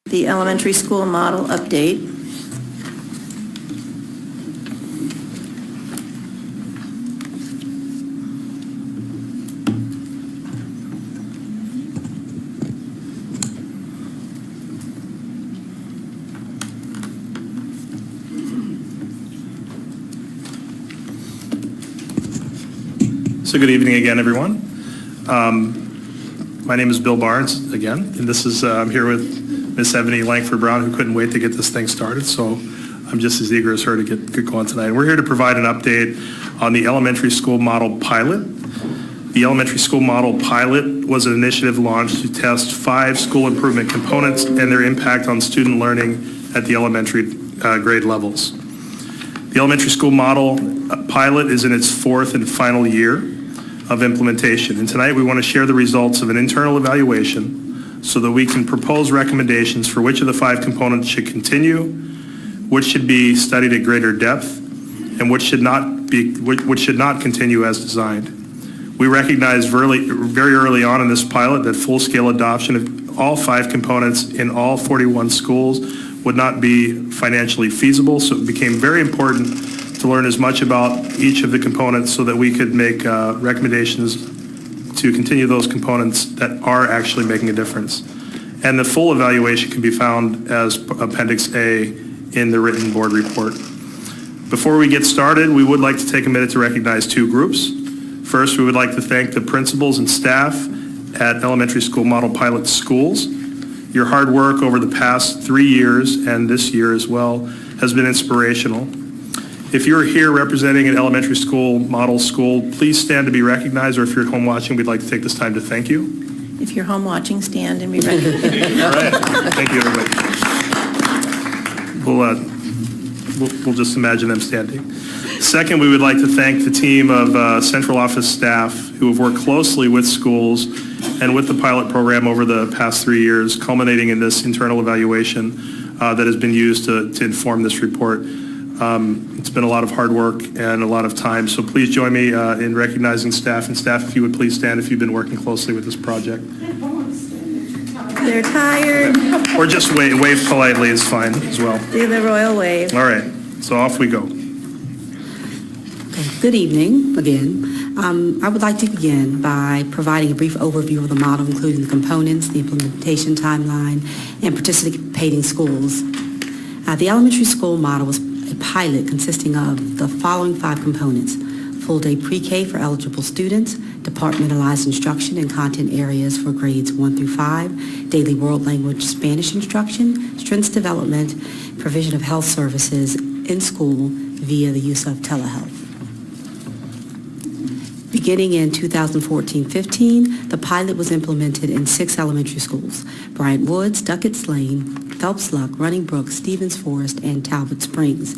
The elementary school model update. So good evening again, everyone. My name is Bill Barnes again, and this is I'm here with Miss Ebony Langford Brown, who couldn't wait to get this thing started. So I'm just as eager as her to get going tonight. And we're here to provide an update on the elementary school model pilot. The elementary school model pilot was an initiative launched to test 5 school improvement components and their impact on student learning at the elementary grade levels. The elementary school model pilot is in its 4th and final year of implementation. And tonight we want to share the results of an internal evaluation so that we can propose recommendations for which of the 5 components should continue, which should be studied at greater depth, and which should not continue as designed. We recognized very early on in this pilot that full-scale adoption of all 5 components in all 41 schools would not be financially feasible, so it became very important to learn as much about each of the components so that we could make recommendations to continue those components that are actually making a difference. And the full evaluation can be found as Appendix A in the written board report. Before we get started, we would like to take a minute to recognize 2 groups. First, we would like to thank the principals and staff at elementary school model pilot schools. Your hard work over the past 3 years and this year as well has been inspirational. If you're here representing an elementary school model school, please stand to be recognized, or if you're at home watching, we'd like to take this time to thank you. If you're home watching, stand and be recognized. All right. Thank you, everybody. We'll just imagine them standing. Second, we would like to thank the team of central office staff who have worked closely with schools and with the pilot program over the past 3 years, culminating in this internal evaluation that has been used to inform this report. It's been a lot of hard work and a lot of time, so please join me in recognizing staff. And staff, if you would please stand if you've been working closely with this project. They're tired. Or just wave politely is fine as well. Do the royal wave. All right, so off we go. Good evening again. I would like to begin by providing a brief overview of the model, including the components, the implementation timeline, and participating schools. The elementary school model was a pilot consisting of the following 5 components: full-day pre-K for eligible students, departmentalized instruction in content areas for grades 1 through 5, daily world language Spanish instruction, strengths development, provision of health services in school via the use of telehealth. Beginning in 2014-15, the pilot was implemented in 6 elementary schools: Bryant Woods, Duckett's Lane, Phelps Luck, Running Brook, Stevens Forest, and Talbot Springs.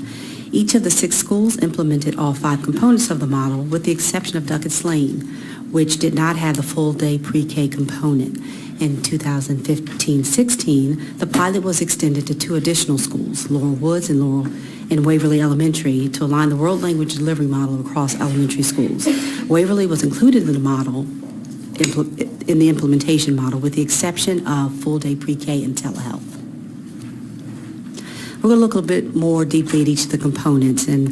Each of the 6 schools implemented all 5 components of the model, with the exception of Duckett's Lane, which did not have the full-day pre-K component. In 2015-16, the pilot was extended to 2 additional schools, Laurel Woods and Waverly Elementary, to align the world language delivery model across elementary schools. Waverly was included in the model, in the implementation model, with the exception of full-day pre-K and telehealth. We're going to look a little bit more deeply at each of the components and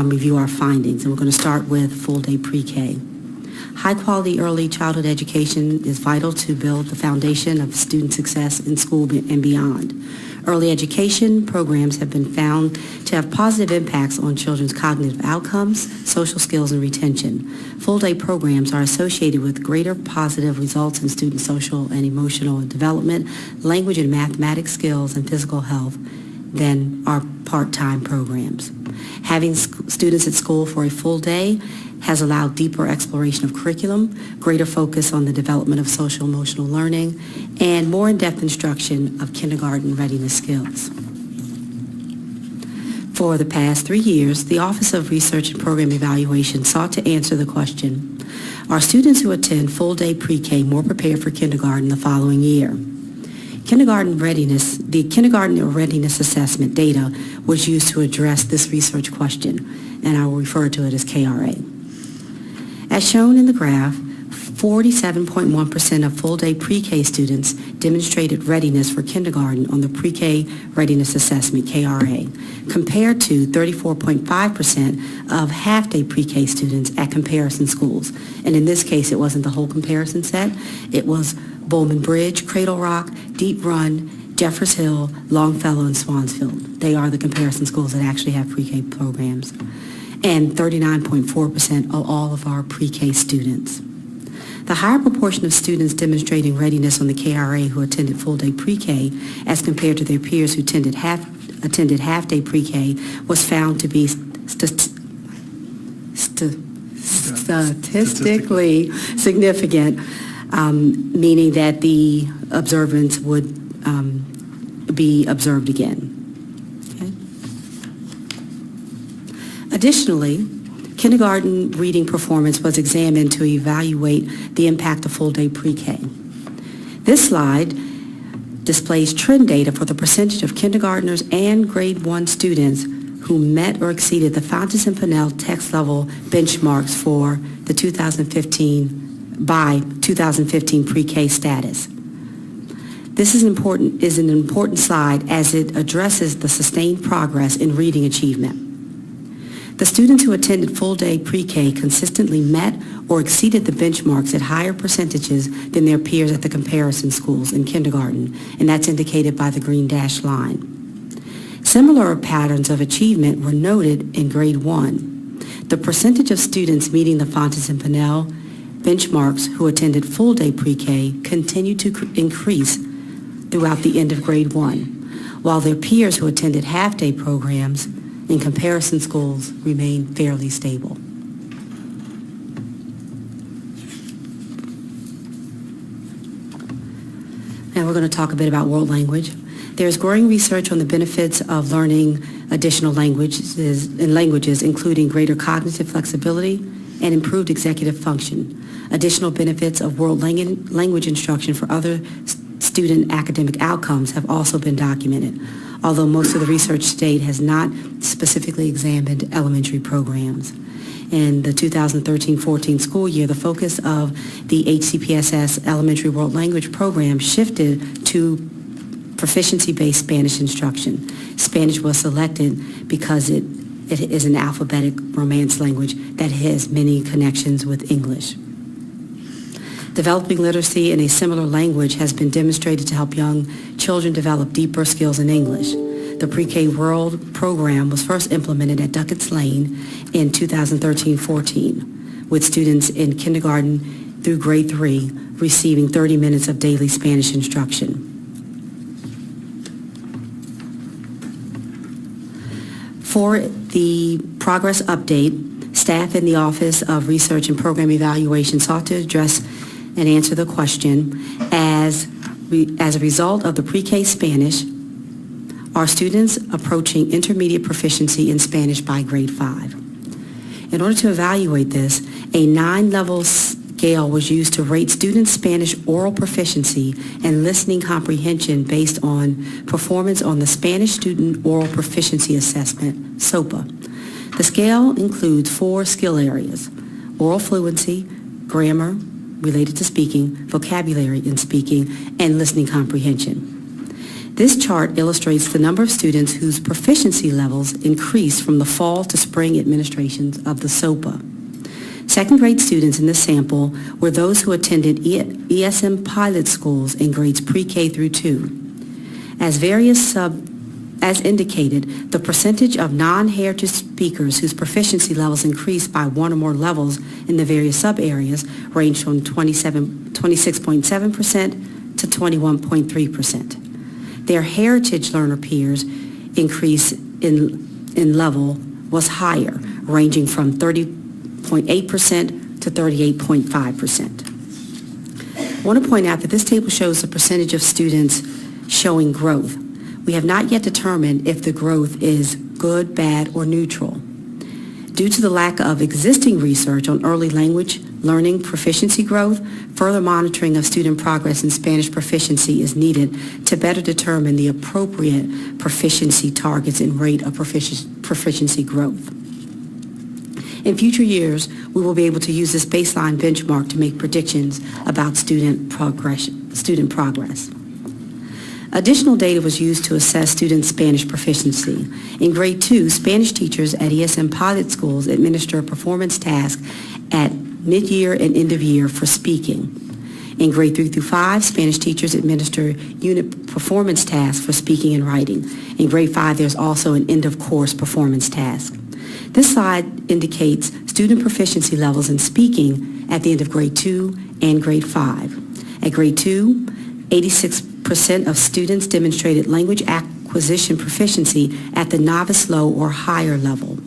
review our findings. And we're going to start with full-day pre-K. High-quality early childhood education is vital to build the foundation of student success in school and beyond. Early education programs have been found to have positive impacts on children's cognitive outcomes, social skills, and retention. Full-day programs are associated with greater positive results in student social and emotional development, language and mathematics skills, and physical health than our part-time programs. Having students at school for a full day has allowed deeper exploration of curriculum, greater focus on the development of social emotional learning, and more in-depth instruction of kindergarten readiness skills. For the past 3 years, the Office of Research and Program Evaluation sought to answer the question: are students who attend full-day pre-K more prepared for kindergarten the following year? The Kindergarten Readiness Assessment data was used to address this research question, and I will refer to it as KRA. As shown in the graph, 47.1% of full-day pre-K students demonstrated readiness for kindergarten on the Pre-K Readiness Assessment, KRA, compared to 34.5% of half-day pre-K students at comparison schools. And in this case, it wasn't the whole comparison set. It was Bowman Bridge, Cradle Rock, Deep Run, Jeffers Hill, Longfellow, and Swansfield. They are the comparison schools that actually have pre-K programs. And 39.4% of all of our pre-K students. The higher proportion of students demonstrating readiness on the KRA who attended full-day pre-K as compared to their peers who attended half-day pre-K was found to be statistically significant, meaning that the observance would be observed again. Okay. Additionally, kindergarten reading performance was examined to evaluate the impact of full-day pre-K. This slide displays trend data for the percentage of kindergartners and grade 1 students who met or exceeded the Fountas and Pinnell text level benchmarks for the 2015 pre-K status. This is an important slide as it addresses the sustained progress in reading achievement. The students who attended full-day pre-K consistently met or exceeded the benchmarks at higher percentages than their peers at the comparison schools in kindergarten, and that's indicated by the green dashed line. Similar patterns of achievement were noted in grade 1. The percentage of students meeting the Fountas and Pinnell benchmarks who attended full-day pre-K continued to increase throughout the end of grade 1, while their peers who attended half-day programs in comparison schools remain fairly stable. Now we're going to talk a bit about world language. There's growing research on the benefits of learning additional languages, including greater cognitive flexibility and improved executive function. Additional benefits of world language instruction for other student academic outcomes have also been documented, although most of the research to date has not specifically examined elementary programs. In the 2013-14 school year, the focus of the HCPSS Elementary World Language Program shifted to proficiency-based Spanish instruction. Spanish was selected because it is an alphabetic Romance language that has many connections with English. Developing literacy in a similar language has been demonstrated to help young children develop deeper skills in English. The Pre-K World program was first implemented at Duckett's Lane in 2013-14, with students in kindergarten through grade 3 receiving 30 minutes of daily Spanish instruction. For the progress update, staff in the Office of Research and Program Evaluation sought to address and answer the question, as a result of the pre-K Spanish, are students approaching intermediate proficiency in Spanish by grade 5? In order to evaluate this, a 9-level scale was used to rate students' Spanish oral proficiency and listening comprehension based on performance on the Spanish Student Oral Proficiency Assessment, SOPA. The scale includes 4 skill areas: oral fluency, grammar, related to speaking, vocabulary in speaking, and listening comprehension. This chart illustrates the number of students whose proficiency levels increased from the fall to spring administrations of the SOPA. Second grade students in this sample were those who attended ESM pilot schools in grades pre-K through 2. As indicated, the percentage of non-heritage speakers whose proficiency levels increased by 1 or more levels in the various sub-areas ranged from 26.7% to 21.3%. Their heritage learner peers' increase in level was higher, ranging from 30.8% to 38.5%. I want to point out that this table shows the percentage of students showing growth. We have not yet determined if the growth is good, bad, or neutral. Due to the lack of existing research on early language learning proficiency growth, further monitoring of student progress in Spanish proficiency is needed to better determine the appropriate proficiency targets and rate of proficiency growth. In future years, we will be able to use this baseline benchmark to make predictions about student progress. Additional data was used to assess students' Spanish proficiency. In grade 2, Spanish teachers at ESM pilot schools administer a performance task at mid-year and end of year for speaking. In grade 3 through 5, Spanish teachers administer unit performance tasks for speaking and writing. In grade 5, there's also an end-of-course performance task. This slide indicates student proficiency levels in speaking at the end of grade 2 and grade 5. At grade 2, 86% of students demonstrated language acquisition proficiency at the novice low or higher level.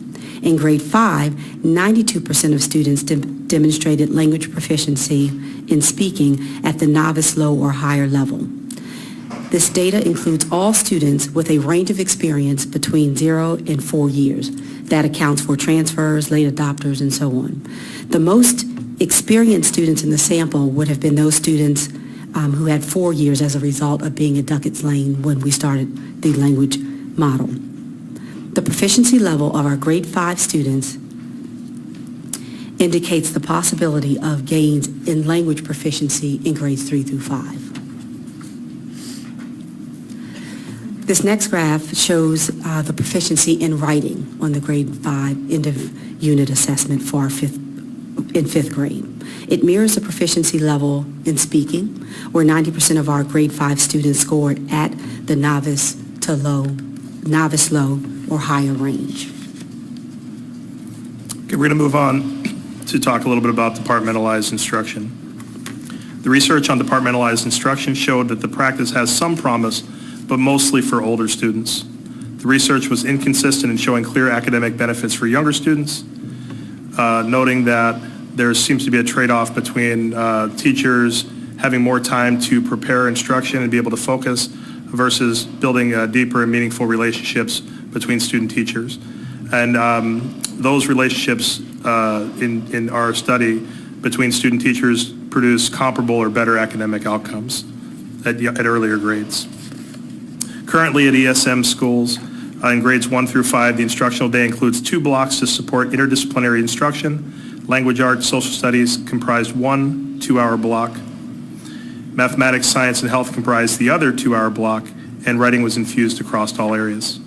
In grade 5, 92% of students demonstrated language proficiency in speaking at the novice low or higher level. This data includes all students with a range of experience between 0 and 4 years. That accounts for transfers, late adopters, and so on. The most experienced students in the sample would have been those students who had 4 years as a result of being at Duckett's Lane when we started the language model. The proficiency level of our grade 5 students indicates the possibility of gains in language proficiency in grades 3 through 5. This next graph shows the proficiency in writing on the grade 5 end of unit assessment for our fifth grade. It mirrors the proficiency level in speaking, where 90% of our grade 5 students scored at the novice low, or higher range. Okay, we're going to move on to talk a little bit about departmentalized instruction. The research on departmentalized instruction showed that the practice has some promise, but mostly for older students. The research was inconsistent in showing clear academic benefits for younger students, noting that there seems to be a trade-off between teachers having more time to prepare instruction and be able to focus versus building deeper and meaningful relationships between student teachers. And those relationships in our study between student teachers produce comparable or better academic outcomes at earlier grades. Currently at ESM schools, in grades 1 through 5, the instructional day includes 2 blocks to support interdisciplinary instruction. Language arts, social studies comprised 1 2-hour block. Mathematics, science, and health comprised the other 2-hour block, and writing was infused across all areas.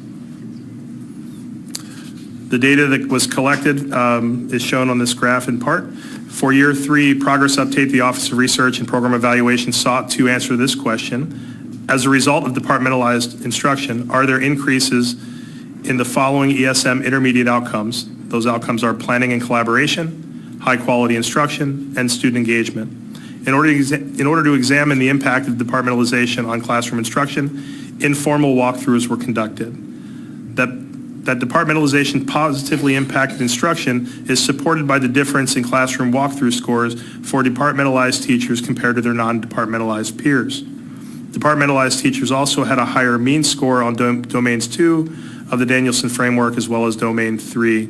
The data that was collected is shown on this graph in part. For year 3 progress update, the Office of Research and Program Evaluation sought to answer this question. As a result of departmentalized instruction, are there increases in the following ESM intermediate outcomes? Those outcomes are planning and collaboration, high quality instruction, and student engagement. In order to examine the impact of departmentalization on classroom instruction, informal walkthroughs were conducted. That departmentalization positively impacted instruction is supported by the difference in classroom walkthrough scores for departmentalized teachers compared to their non-departmentalized peers. Departmentalized teachers also had a higher mean score on domains 2 of the Danielson framework as well as domain 3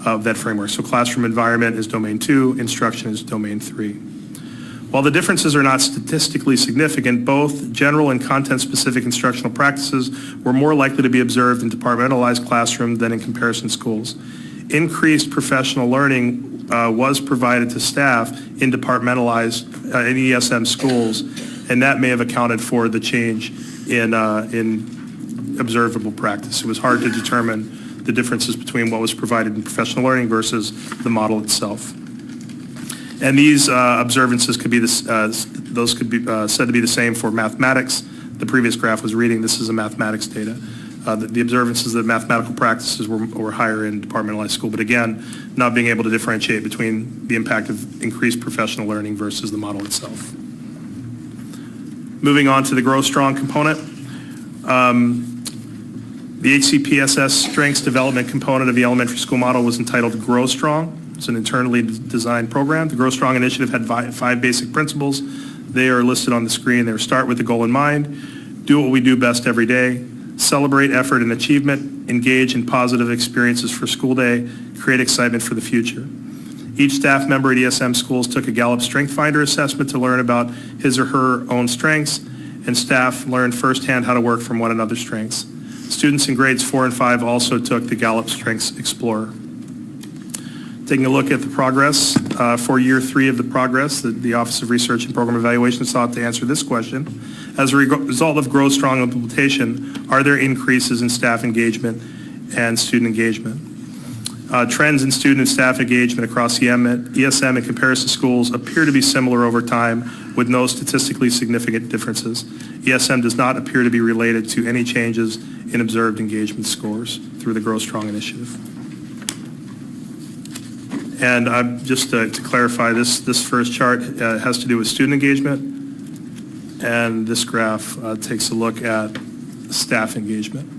of that framework. So classroom environment is domain 2, instruction is domain 3. While the differences are not statistically significant, both general and content-specific instructional practices were more likely to be observed in departmentalized classrooms than in comparison schools. Increased professional learning was provided to staff in departmentalized in ESM schools, and that may have accounted for the change in observable practice. It was hard to determine the differences between what was provided in professional learning versus the model itself. And these observances could be said to be the same for mathematics. The previous graph was reading. This is a mathematics data. The observances that mathematical practices were higher in departmentalized school, but again, not being able to differentiate between the impact of increased professional learning versus the model itself. Moving on to the Grow Strong component. The HCPSS Strengths Development component of the elementary school model was entitled Grow Strong. It's an internally designed program. The Grow Strong initiative had 5 basic principles. They are listed on the screen. They start with the goal in mind, do what we do best every day, celebrate effort and achievement, engage in positive experiences for school day, create excitement for the future. Each staff member at ESM schools took a Gallup Strength Finder assessment to learn about his or her own strengths, and staff learned firsthand how to work from one another's strengths. Students in grades 4 and 5 also took the Gallup Strengths Explorer. Taking a look at the progress for year 3 of the progress, the Office of Research and Program Evaluation sought to answer this question. As a result of Grow Strong implementation, are there increases in staff engagement and student engagement? Trends in student and staff engagement across the ESM and comparison schools appear to be similar over time with no statistically significant differences. ESM does not appear to be related to any changes in observed engagement scores through the Grow Strong initiative. And just to clarify, this first chart has to do with student engagement, and this graph takes a look at staff engagement.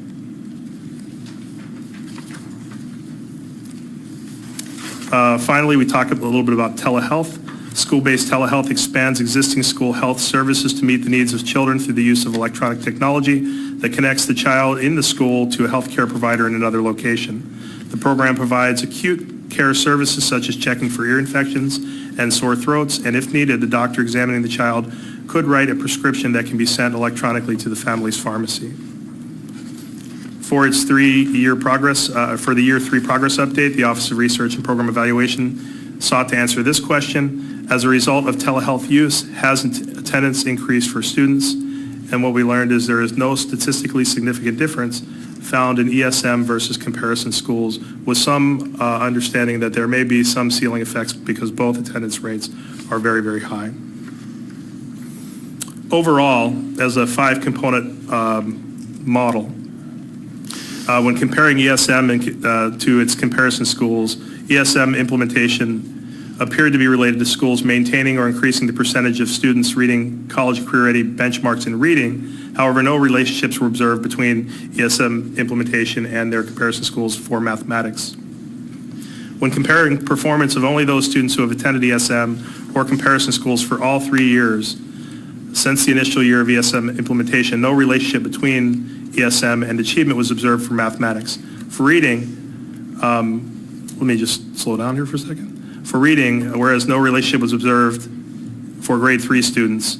Finally, we talk a little bit about telehealth. School-based telehealth expands existing school health services to meet the needs of children through the use of electronic technology that connects the child in the school to a healthcare provider in another location. The program provides acute care services such as checking for ear infections and sore throats, and if needed, the doctor examining the child could write a prescription that can be sent electronically to the family's pharmacy. For its 3-year progress, for the year 3 progress update, the Office of Research and Program Evaluation sought to answer this question. As a result of telehealth use, has attendance increased for students? And what we learned is there is no statistically significant difference found in ESM versus comparison schools, with some understanding that there may be some ceiling effects because both attendance rates are very, very high. Overall, as a 5-component model, when comparing ESM to its comparison schools, ESM implementation appeared to be related to schools maintaining or increasing the percentage of students reading college career-ready benchmarks in reading. However, no relationships were observed between ESM implementation and their comparison schools for mathematics. When comparing performance of only those students who have attended ESM or comparison schools for all 3 years since the initial year of ESM implementation, no relationship between ESM and achievement was observed for mathematics. For reading, let me just slow down here for a second. For reading, whereas no relationship was observed for grade 3 students,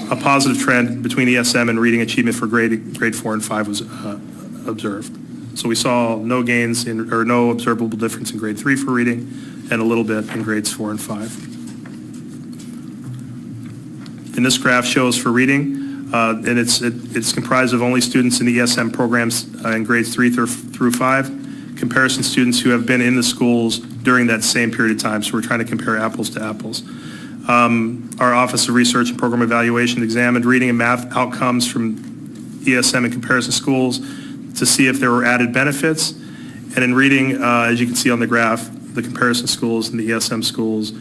a positive trend between ESM and reading achievement for grade 4 and 5 was observed. So we saw no gains in, or no observable difference in grade 3 for reading, and a little bit in grades 4 and 5. And this graph shows for reading, and it's comprised of only students in the ESM programs in grades 3 through 5, comparison students who have been in the schools during that same period of time. So we're trying to compare apples to apples. Our Office of Research and Program Evaluation examined reading and math outcomes from ESM and comparison schools to see if there were added benefits. And in reading, as you can see on the graph, the comparison schools and the ESM schools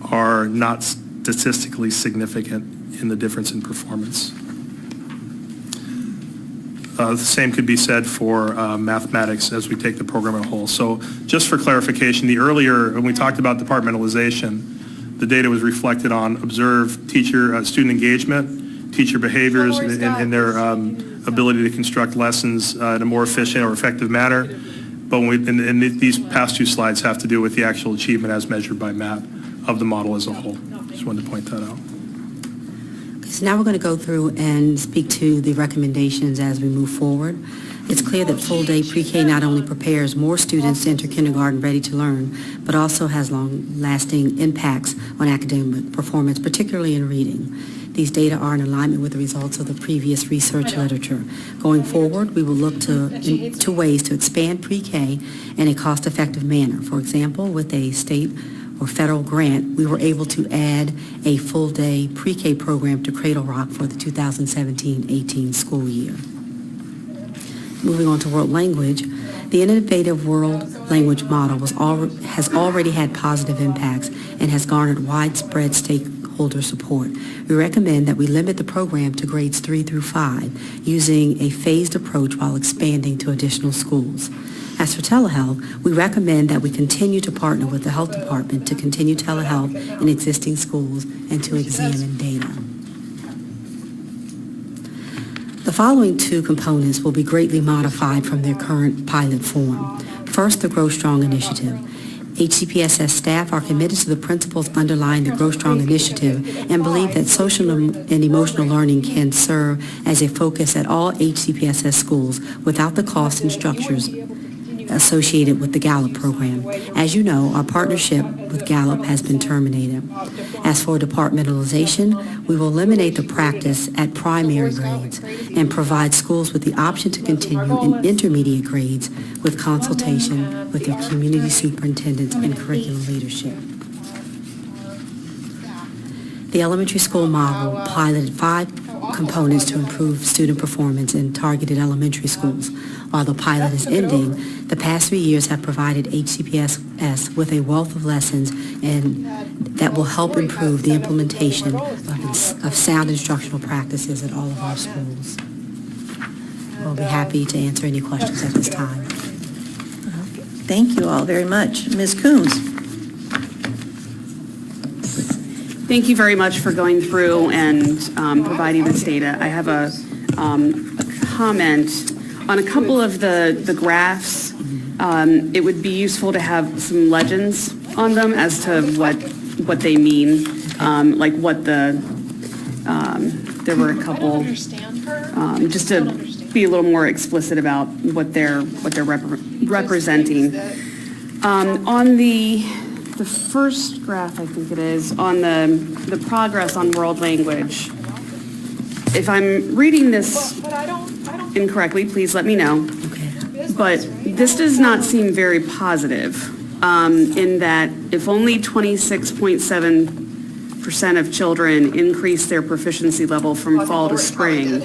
are not statistically significant in the difference in performance. The same could be said for mathematics as we take the program as a whole. So just for clarification, when we talked about departmentalization, the data was reflected on observed student engagement, teacher behaviors, and their ability to construct lessons in a more efficient or effective manner. But these past 2 slides have to do with the actual achievement as measured by MAP of the model as a whole. Just wanted to point that out. So now we're going to go through and speak to the recommendations as we move forward. It's clear that full-day pre-K not only prepares more students to enter kindergarten ready to learn, but also has long-lasting impacts on academic performance, particularly in reading. These data are in alignment with the results of the previous research literature. Going forward, we will look to ways to expand pre-K in a cost-effective manner. For example, with a state or federal grant, we were able to add a full-day pre-K program to Cradle Rock for the 2017-18 school year. Moving on to world language, the innovative world language model has already had positive impacts and has garnered widespread stakeholder support. We recommend that we limit the program to grades 3 through 5, using a phased approach while expanding to additional schools. As for telehealth, we recommend that we continue to partner with the health department to continue telehealth in existing schools and to examine data. The following 2 components will be greatly modified from their current pilot form. First, the Grow Strong initiative. HCPSS staff are committed to the principles underlying the Grow Strong initiative and believe that social and emotional learning can serve as a focus at all HCPSS schools without the costs and structures associated with the Gallup program. As you know, our partnership with Gallup has been terminated. As for departmentalization, we will eliminate the practice at primary grades and provide schools with the option to continue in intermediate grades with consultation with their community superintendents and curriculum leadership. The elementary school model piloted 5 components to improve student performance in targeted elementary schools. While the pilot is ending, the past 3 years have provided HCPS with a wealth of lessons and that will help improve the implementation of sound instructional practices at all of our schools. We'll be happy to answer any questions at this time. Thank you all very much. Ms. Coombs? Thank you very much for going through and providing this data. I have a comment on a couple of the graphs. It would be useful to have some legends on them as to what they mean, like what there were a couple, just to be a little more explicit about what they're representing. On the first graph, I think it is, on the progress on world language. If I'm reading this incorrectly, please let me know. But this does not seem very positive in that if only 26.7% of children increase their proficiency level from fall to spring,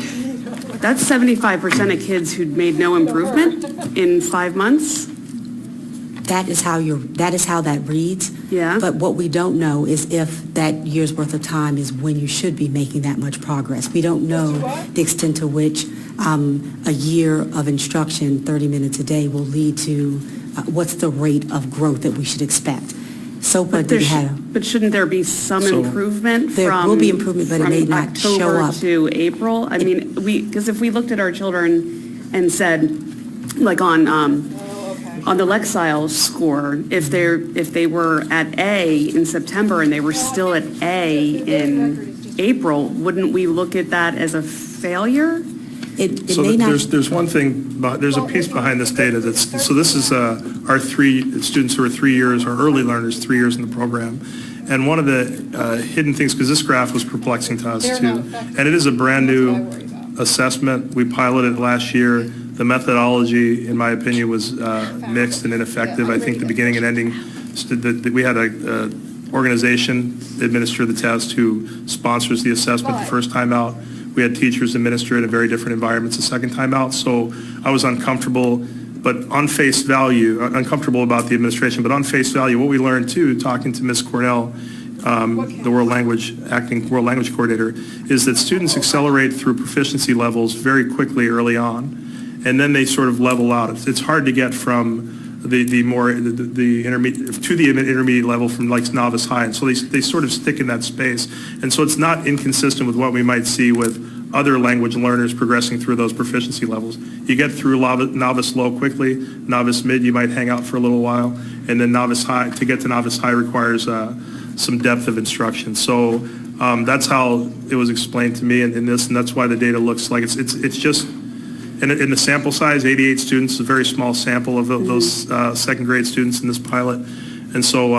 that's 75% of kids who'd made no improvement in 5 months. That is how that reads. Yeah. But what we don't know is if that year's worth of time is when you should be making that much progress. We don't know the extent to which a year of instruction, 30 minutes a day, will lead to what's the rate of growth that we should expect. But shouldn't there be some improvement there will be improvement, but it may not show October up to April? I mean, because if we looked at our children and said, like on the Lexile score, if they were at A in September and they were still at A in April, wouldn't we look at that as a failure? It may not. There's one thing, there's a piece behind this data so this is our 3 students who are 3 years, our early learners, 3 years in the program. And one of the hidden things, because this graph was perplexing to us too, and it is a brand new assessment. We piloted it last year. The methodology, in my opinion, was mixed and ineffective. I think the beginning and ending, we had a organization administer the test who sponsors the assessment the first time out. We had teachers administer it in very different environments the second time out. So I was uncomfortable, but on face value, uncomfortable about the administration, but on face value, what we learned too, talking to Ms. Cornell, the acting world language coordinator, is that students accelerate through proficiency levels very quickly early on. And then they sort of level out. It's hard to get from the intermediate to the intermediate level from like novice high, and so they sort of stick in that space. And so it's not inconsistent with what we might see with other language learners progressing through those proficiency levels. You get through novice low quickly, novice mid you might hang out for a little while, and then novice high, to get to novice high requires some depth of instruction. So that's how it was explained to me in this, and that's why the data looks like it's just. In the sample size, 88 students, a very small sample of those second grade students in this pilot. And so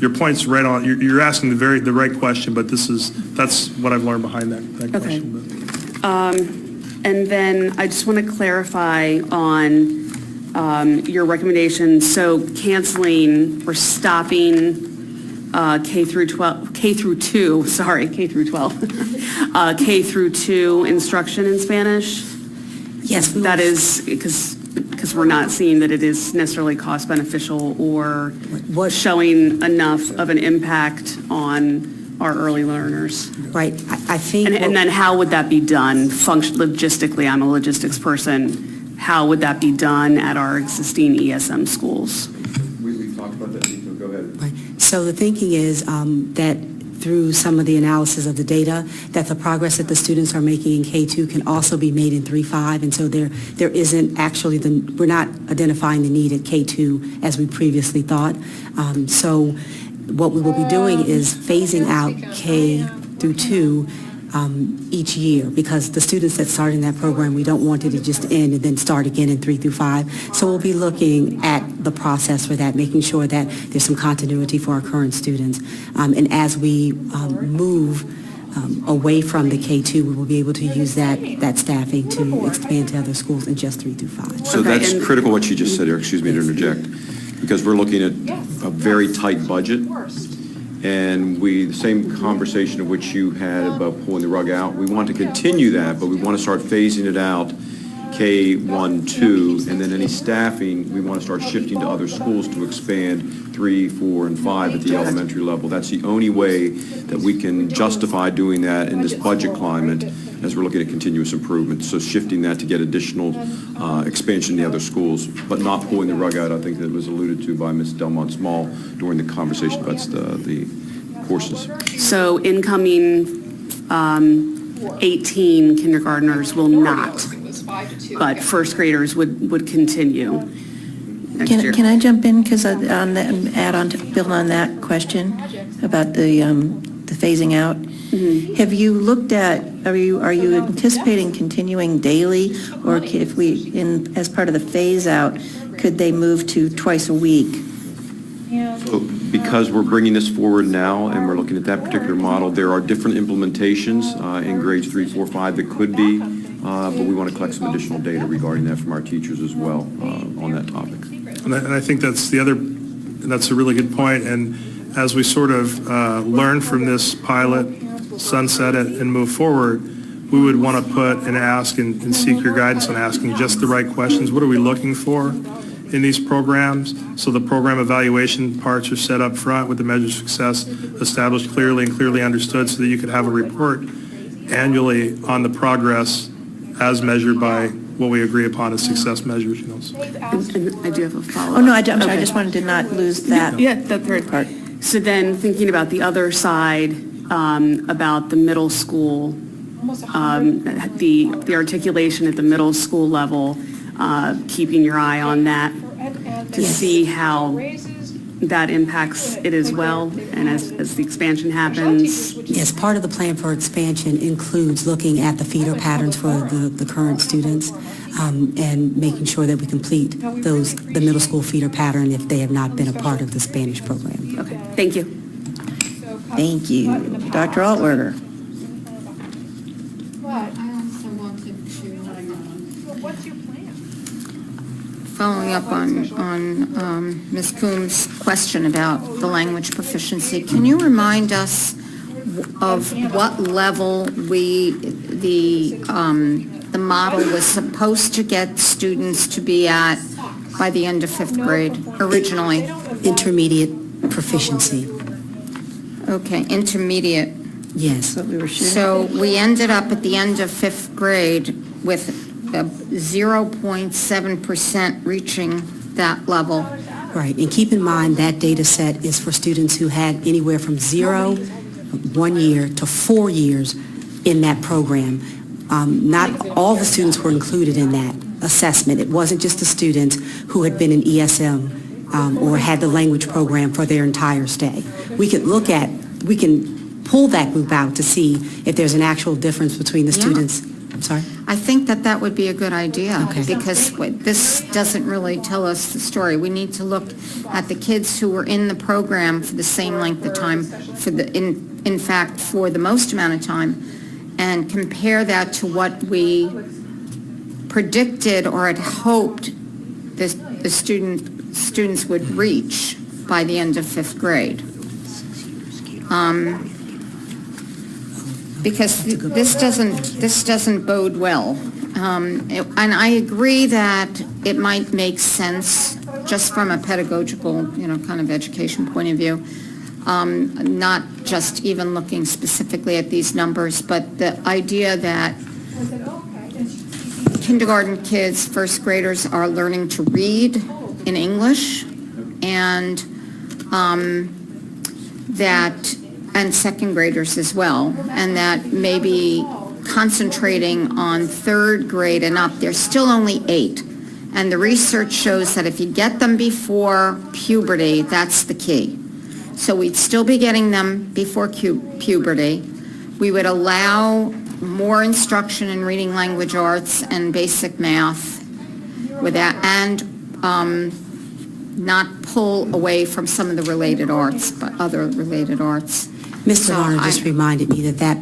your point's right on. You're asking the right question, but that's what I've learned behind that question. And then I just want to clarify on your recommendation. So canceling or stopping K through 2 instruction in Spanish. Yes, that is because we're not seeing that it is necessarily cost beneficial or showing enough of an impact on our early learners. Right. I think. And then how would that be done logistically? I'm a logistics person. How would that be done at our existing ESM schools? We've talked about that. Go ahead. Right. So the thinking is that through some of the analysis of the data, that the progress that the students are making in K2 can also be made in 3-5, and so there isn't actually we're not identifying the need at K2 as we previously thought. So what we will be doing is phasing out K through 2 each year, because the students that started in that program, we don't want it to just end and then start again in 3 through 5. So we'll be looking at the process for that, making sure that there's some continuity for our current students. And as we move away from the K-2, we will be able to use that staffing to expand to other schools in just 3 through 5. So Okay, that's and- critical what you just said, Eric, excuse me to interject, because we're looking at a very tight budget, and the same conversation of which you had about pulling the rug out, we want to continue that, but we want to start phasing it out K-1, 2, and then any staffing, we want to start shifting to other schools to expand 3, 4, and 5 at the elementary level. That's the only way that we can justify doing that in this budget climate as we're looking at continuous improvement. So shifting that to get additional expansion in the other schools, but not pulling the rug out. I think that was alluded to by Ms. Delmont Small during the conversation about the courses. So incoming 18 kindergartners will not, but first graders would continue next year. Can I jump in, because on that, and add on to, build on that question about the phasing out? Mm-hmm. Have you looked at, are you anticipating continuing daily, or if we, as part of the phase out, could they move to twice a week? So because we're bringing this forward now and we're looking at that particular model, there are different implementations in grades 3, 4, 5 that could be, but we want to collect some additional data regarding that from our teachers as well on that topic. And I think that's a really good point. And as we sort of learn from this pilot, sunset it, and move forward, we would want to put and ask and seek your guidance on asking just the right questions. What are we looking for in these programs? So the program evaluation parts are set up front with the measures of success established clearly and clearly understood, so that you could have a report annually on the progress as measured by what we agree upon as success measures. And I do have a follow-up. Oh, no, I'm sorry, I Okay. just wanted to not lose that. Yeah, the third part. So then thinking about the other side, about the middle school, the articulation at the middle school level, keeping your eye on that to see how that impacts it as well, and as the expansion happens. Yes, part of the plan for expansion includes looking at the feeder patterns for the current students and making sure that we complete the middle school feeder pattern if they have not been a part of the Spanish program. Okay, thank you. Thank you. Dr. Altwerger. But I also wanted to. What's your plan? Following up on Ms. Coombs' question about the language proficiency, can you remind us of what level the model was supposed to get students to be at by the end of 5th grade originally? Intermediate proficiency. Okay, intermediate. Yes. What we were shooting. So we ended up at the end of 5th grade with 0.7% reaching that level. Right, and keep in mind that data set is for students who had anywhere from 0, 1 year, to 4 years in that program. Not all the students were included in that assessment. It wasn't just the students who had been in ESM or had the language program for their entire stay. We can pull that group out to see if there's an actual difference between the Yeah. students. I'm sorry? I think that would be a good idea, Okay. because this doesn't really tell us the story. We need to look at the kids who were in the program for the same length of time, in fact, for the most amount of time, and compare that to what we predicted or had hoped the students would reach by the end of 5th grade. Because this doesn't bode well. And I agree that it might make sense just from a pedagogical, kind of education point of view, not just even looking specifically at these numbers, but the idea that kindergarten kids, 1st graders, are learning to read in English, and and 2nd graders as well, and that maybe concentrating on 3rd grade and up, they're still only 8. And the research shows that if you get them before puberty, that's the key. So we'd still be getting them before puberty, we would allow more instruction in reading language arts and basic math without, and not pull away from some of the related arts, but other related arts. Mr. So Larner just I- reminded me that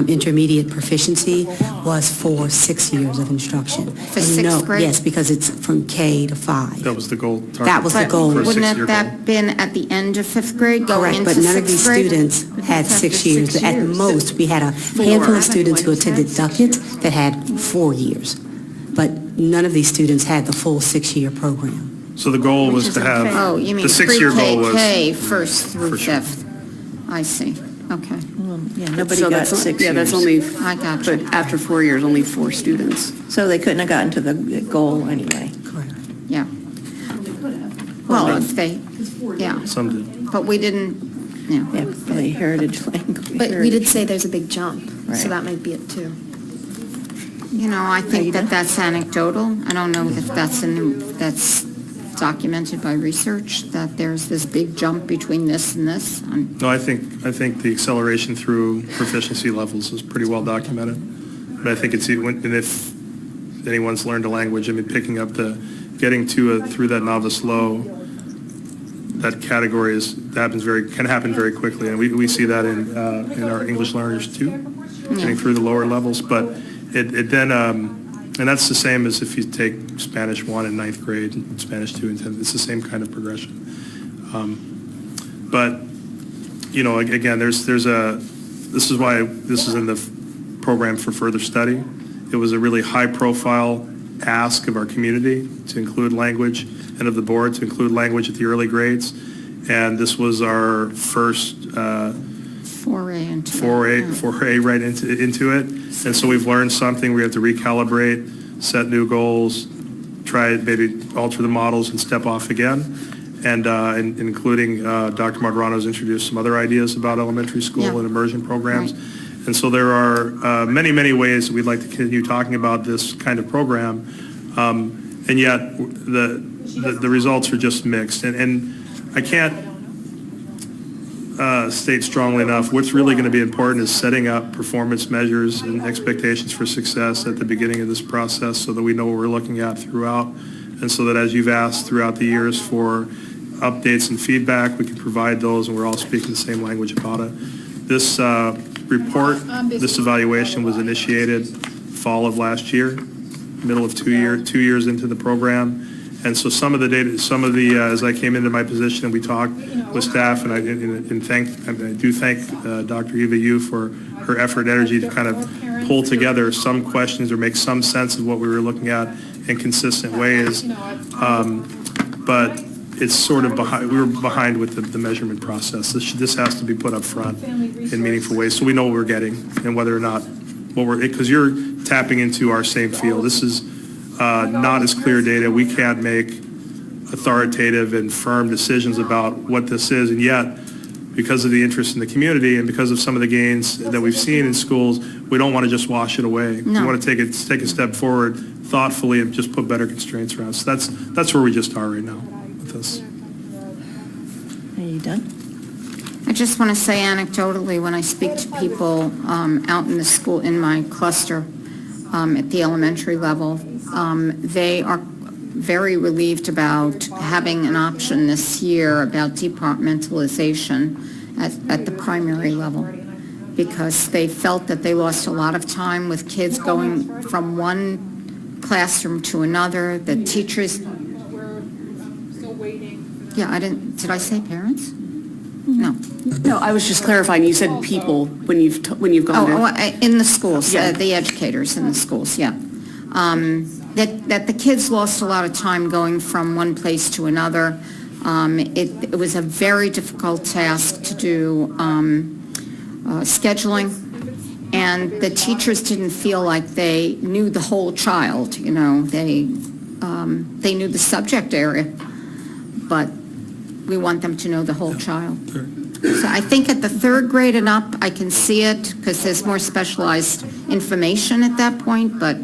intermediate proficiency was for 6 years of instruction. For And sixth grade? Yes, because it's from K to 5. That was the goal. target That was the But goal. for a wouldn't six-year it that been at the end of fifth grade, going Correct, into but none of these sixth grade? students had 6 years. At most, we had a handful of students who attended Duckett that had 4 years. But none of these students had the full 6-year program. So the goal was to have, Oh, you mean the 6-year goal was. pre-K, first through For sure. fifth? I see, okay. Yeah, nobody So got that's- 6 Yeah, that's years. only, I got you. but after 4 years, only 4 students. So they couldn't have gotten to the goal anyway. Correct. Yeah. Well, if they, yeah, Some did. but we didn't, yeah. Yeah, for the heritage language. But we did say there's a big jump, Right. so that might be it too. You know, I you think that done? that's anecdotal. I don't know if that's documented by research, that there's this big jump between this and this. No, I think the acceleration through proficiency levels is pretty well documented. But I think it's, and if anyone's learned a language, I mean, picking up getting through that novice low, that category can happen very quickly. And we see that in our English learners too, getting through the lower levels. But it then, and that's the same as if you take Spanish 1 in 9th grade and Spanish 2 in 10th. It's the same kind of progression. But, you know, again, this is why this is in the program for further study. It was a really high-profile ask of our community to include language and of the board to include language at the early grades. And this was our first Foray into foray right into it. And so we've learned something. We have to recalibrate, set new goals, try maybe alter the models and step off again. And including Dr. Martorano's introduced some other ideas about elementary school Yeah. and immersion programs. Right. And so there are many, many ways that we'd like to continue talking about this kind of program. And yet the results are just mixed. And I can't state strongly enough, what's really going to be important is setting up performance measures and expectations for success at the beginning of this process so that we know what we're looking at throughout, and so that as you've asked throughout the years for updates and feedback, we can provide those, and we're all speaking the same language about it. This report, this evaluation was initiated fall of last year, middle of 2 years into the program. And so some of the data, as I came into my position and we talked with staff, and I do thank Dr. Eva Yu for her effort and energy to kind of pull together some questions or make some sense of what we were looking at in consistent ways. But it's sort of behind, we were behind with the measurement process. This has to be put up front in meaningful ways so we know what we're getting and whether or not because you're tapping into our same field. This is not as clear data. We can't make authoritative and firm decisions about what this is, and yet, because of the interest in the community and because of some of the gains that we've seen in schools, we don't want to just wash it away. No. We want to take a step forward thoughtfully and just put better constraints around. So that's where we just are right now with this. Are you done? I just want to say anecdotally, when I speak to people out in the school, in my cluster at the elementary level, they are very relieved about having an option this year about departmentalization at the primary level, because they felt that they lost a lot of time with kids going from one classroom to another. The teachers... We're still waiting. Yeah, did I say parents? No. No, I was just clarifying, you said people when you've gone to. In the schools, Yeah. the educators in the schools, yeah. That the kids lost a lot of time going from one place to another. It was a very difficult task to do scheduling, and the teachers didn't feel like they knew the whole child, you know. They knew the subject area, but we want them to know the whole child. So I think at the third grade and up, I can see it because there's more specialized information at that point, but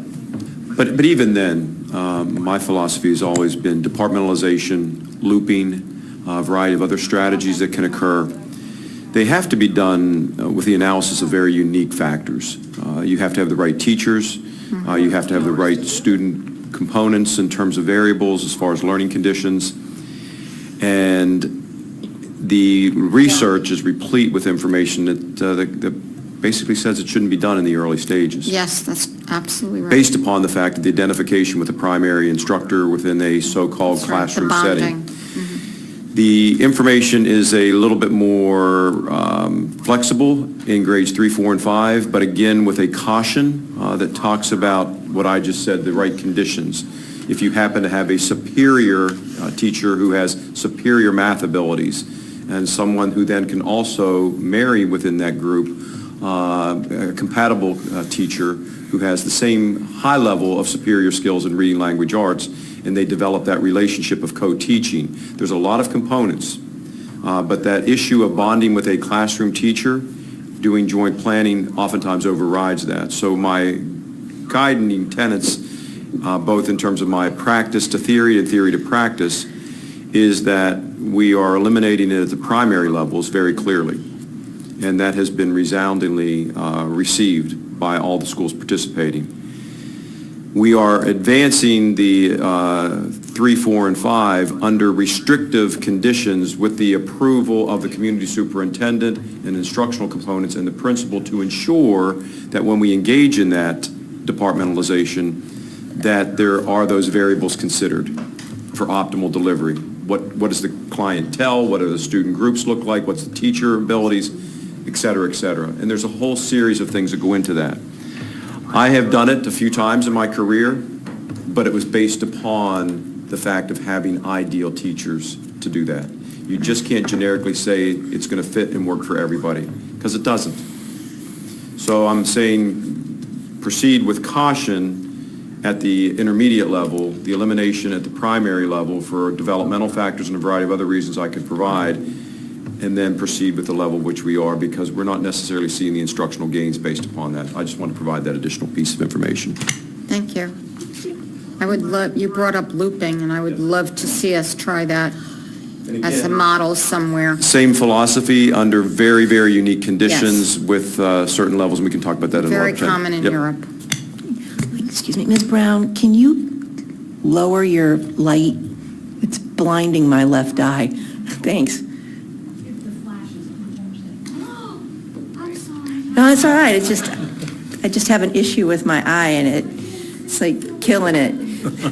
But even then, my philosophy has always been departmentalization, looping, a variety of other strategies that can occur. they have to be done with the analysis of very unique factors. You have to have the right teachers. You have to have the right student components in terms of variables as far as learning conditions. And the research is replete with information that basically says it shouldn't be done in the early stages. Yes, that's absolutely right. Based upon the fact that the identification with the primary instructor within a so-called That's right, classroom the setting. bonding. The information is a little bit more flexible in grades 3, 4, and 5, but again with a caution that talks about what I just said, the right conditions. If you happen to have a superior teacher who has superior math abilities and someone who then can also marry within that group a compatible teacher who has the same high level of superior skills in reading language arts, and they develop that relationship of co-teaching. There's a lot of components, but that issue of bonding with a classroom teacher, doing joint planning oftentimes overrides that. So my guiding tenets, both in terms of my practice to theory and theory to practice, is that we are eliminating it at the primary levels very clearly. And that has been resoundingly received by all the schools participating. We are advancing the 3, 4, and 5 under restrictive conditions with the approval of the community superintendent and instructional components and the principal to ensure that when we engage in that departmentalization, that there are those variables considered for optimal delivery. What does the clientele, what do the student groups look like, what's the teacher abilities, et cetera, et cetera. And there's a whole series of things that go into that. I have done it a few times in my career, but it was based upon the fact of having ideal teachers to do that. You just can't generically say it's going to fit and work for everybody, because it doesn't. So I'm saying proceed with caution at the intermediate level, the elimination at the primary level for developmental factors and a variety of other reasons I could provide, and then proceed with the level which we are, because we're not necessarily seeing the instructional gains based upon that. I just want to provide that additional piece of information. Thank you. I would love, you brought up looping, and I would love to see us try that as a model somewhere. Same philosophy under very, very unique conditions with certain levels, and we can talk about that in Very another time. common in Yep. Europe. Excuse me, Ms. Brown, can you lower your light? It's blinding my left eye. Thanks. No, it's all right. It's just, I just have an issue with my eye, and it's like killing it.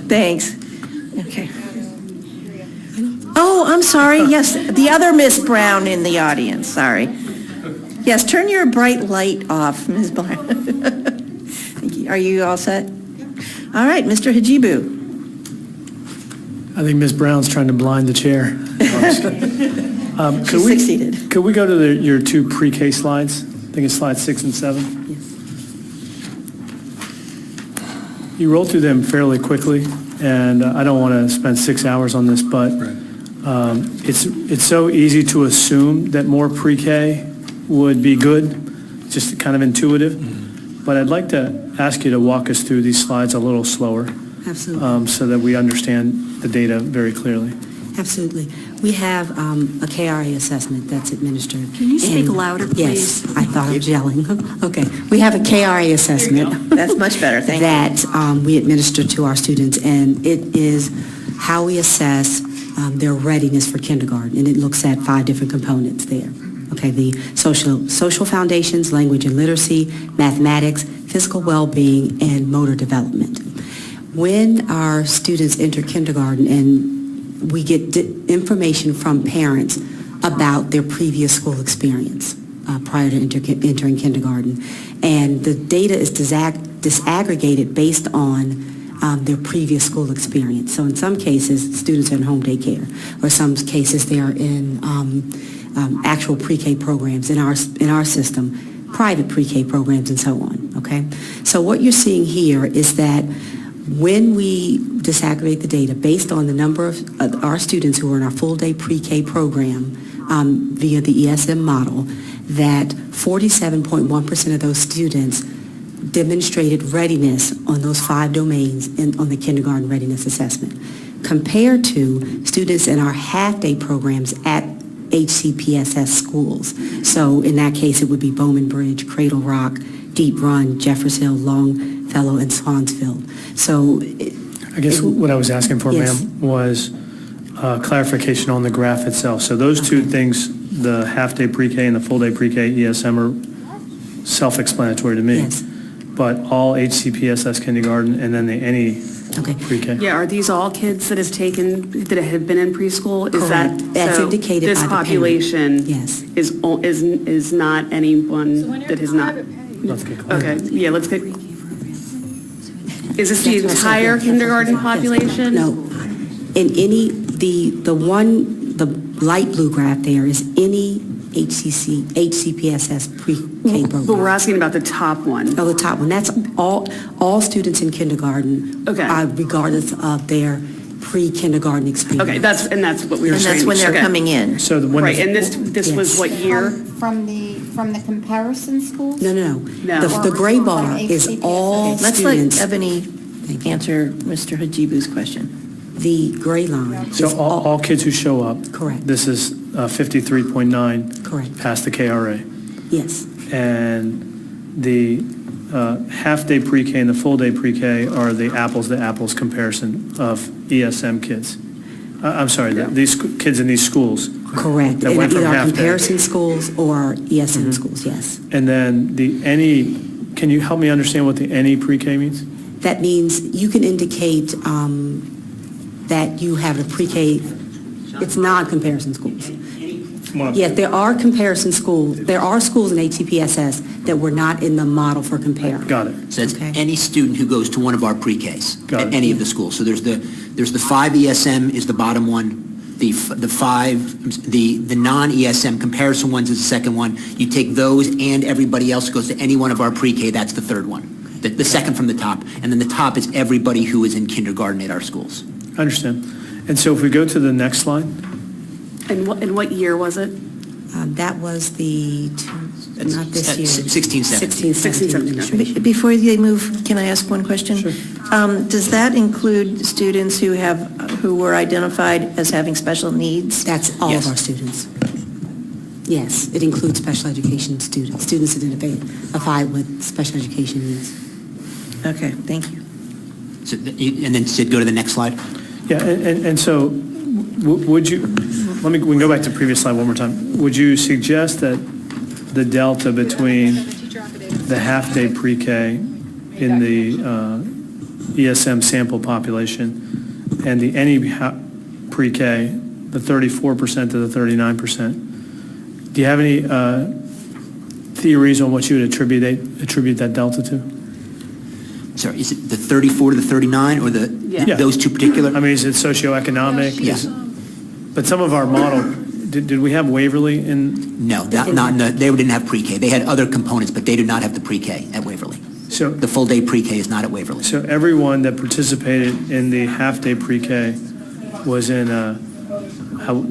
Thanks. Okay. Oh, I'm sorry. Yes, the other Miss Brown in the audience. Sorry. Yes, turn your bright light off, Ms. Brown. Thank you. Are you all set? All right, Mr. Hajibu. I think Ms. Brown's trying to blind the chair. She succeeded. Could we go to your two pre-K slides? I think it's slides 6 and 7. Yes. You rolled through them fairly quickly, and I don't want to spend 6 hours on this, but it's so easy to assume that more pre-K would be good, just kind of intuitive. But I'd like to ask you to walk us through these slides a little slower. Absolutely. So that we understand the data very clearly. Absolutely. We have a KRA assessment that's administered. Can you speak And- louder, Yes, please? I thought I was yelling. Okay. We have a KRA assessment That's much better. Thank you. that we administer to our students, and it is how we assess their readiness for kindergarten, and it looks at 5 different components there. Okay, the social foundations, language and literacy, mathematics, physical well-being, and motor development. When our students enter kindergarten and we get information from parents about their previous school experience prior to entering kindergarten, and the data is disaggregated based on their previous school experience. So in some cases, students are in home daycare, or some cases they are in actual pre-K programs in our system, private pre-K programs, and so on. Okay, so what you're seeing here is that when we disaggregate the data based on the number of our students who are in our full-day pre-K program via the ESM model, that 47.1% of those students demonstrated readiness on those 5 domains on the kindergarten readiness assessment, compared to students in our half-day programs at HCPSS schools. So in that case, it would be Bowman Bridge, Cradle Rock, Deep Run, Jeffers Hill, Longfellow, and Swansville. So I guess what I was asking for, Yes. ma'am, was clarification on the graph itself. So those two things, the half-day pre-K and the full-day pre-K ESM are self-explanatory to me. Yes. But all HCPSS kindergarten and then the any Okay. pre-K? Yeah, are these all kids that have been in preschool? Is that Correct. That's so indicated this by the parent. population Yes. is not anyone that has not. Let's get clear. Okay, yeah, let's get. Is this the That's what I said, entire yes. kindergarten Yes. population? No. In any, the light blue graph there is any HCPSS pre-K program. But we're asking about the top one. Oh, the top one, that's all students in kindergarten. Okay. Regardless of their pre-kindergarten experience. Okay, that's what we were And saying. that's when they're Okay. coming in. So when Right, the- and this was Yes. what year? From the comparison schools? No. No. The gray bar is HCPSS. all Let's let students. Ebony Thank you. answer Mr. Hajibu's question. The gray line So is all kids who show up? Correct. This is 53.9? Correct. Past the KRA? Yes, And the half-day pre-K and the full-day pre-K are the apples-to-apples comparison of ESM kids. I'm sorry, these kids in these schools. correct. That In went from either our half day. comparison schools or ESM schools, yes. And then the any, can you help me understand what the any pre-K means? That means you can indicate that you have a pre-K, it's non-comparison schools. Yes, there are comparison schools, there are schools in HCPSS that were not in the model for compare. Got it. So that's Okay. any student who goes to one of our pre-Ks Got at it. any of the schools. So there's the 5 ESM is the bottom one, the non-ESM comparison ones is the second one. You take those and everybody else who goes to any one of our pre-K, that's the third one. The second from the top. And then the top is everybody who is in kindergarten at our schools. I understand. And so if we go to the next slide, And what year was it? That was not this year. 16, 17. 16, 17. Before they move, can I ask one question? Sure. Does that include students who were identified as having special needs? That's all Yes. of our students. Yes, it includes special education students identified with special education needs. Okay, thank you. So, and then Sid, go to the next slide. yeah, and so would you, we can go back to the previous slide one more time. Would you suggest that the delta between the half-day pre-K in the ESM sample population and the any pre-K, the 34% to the 39%, do you have any theories on what you would attribute that delta to? Sorry, is it the 34 to the 39 or Yeah. those two particular? I mean, is it socioeconomic? Yes. But some of our model, did we have Waverly in, No, they didn't have pre-K. They had other components, but they did not have the pre-K at Waverly. so, The full-day pre-K is not at Waverly. so everyone that participated in the half-day pre-K was in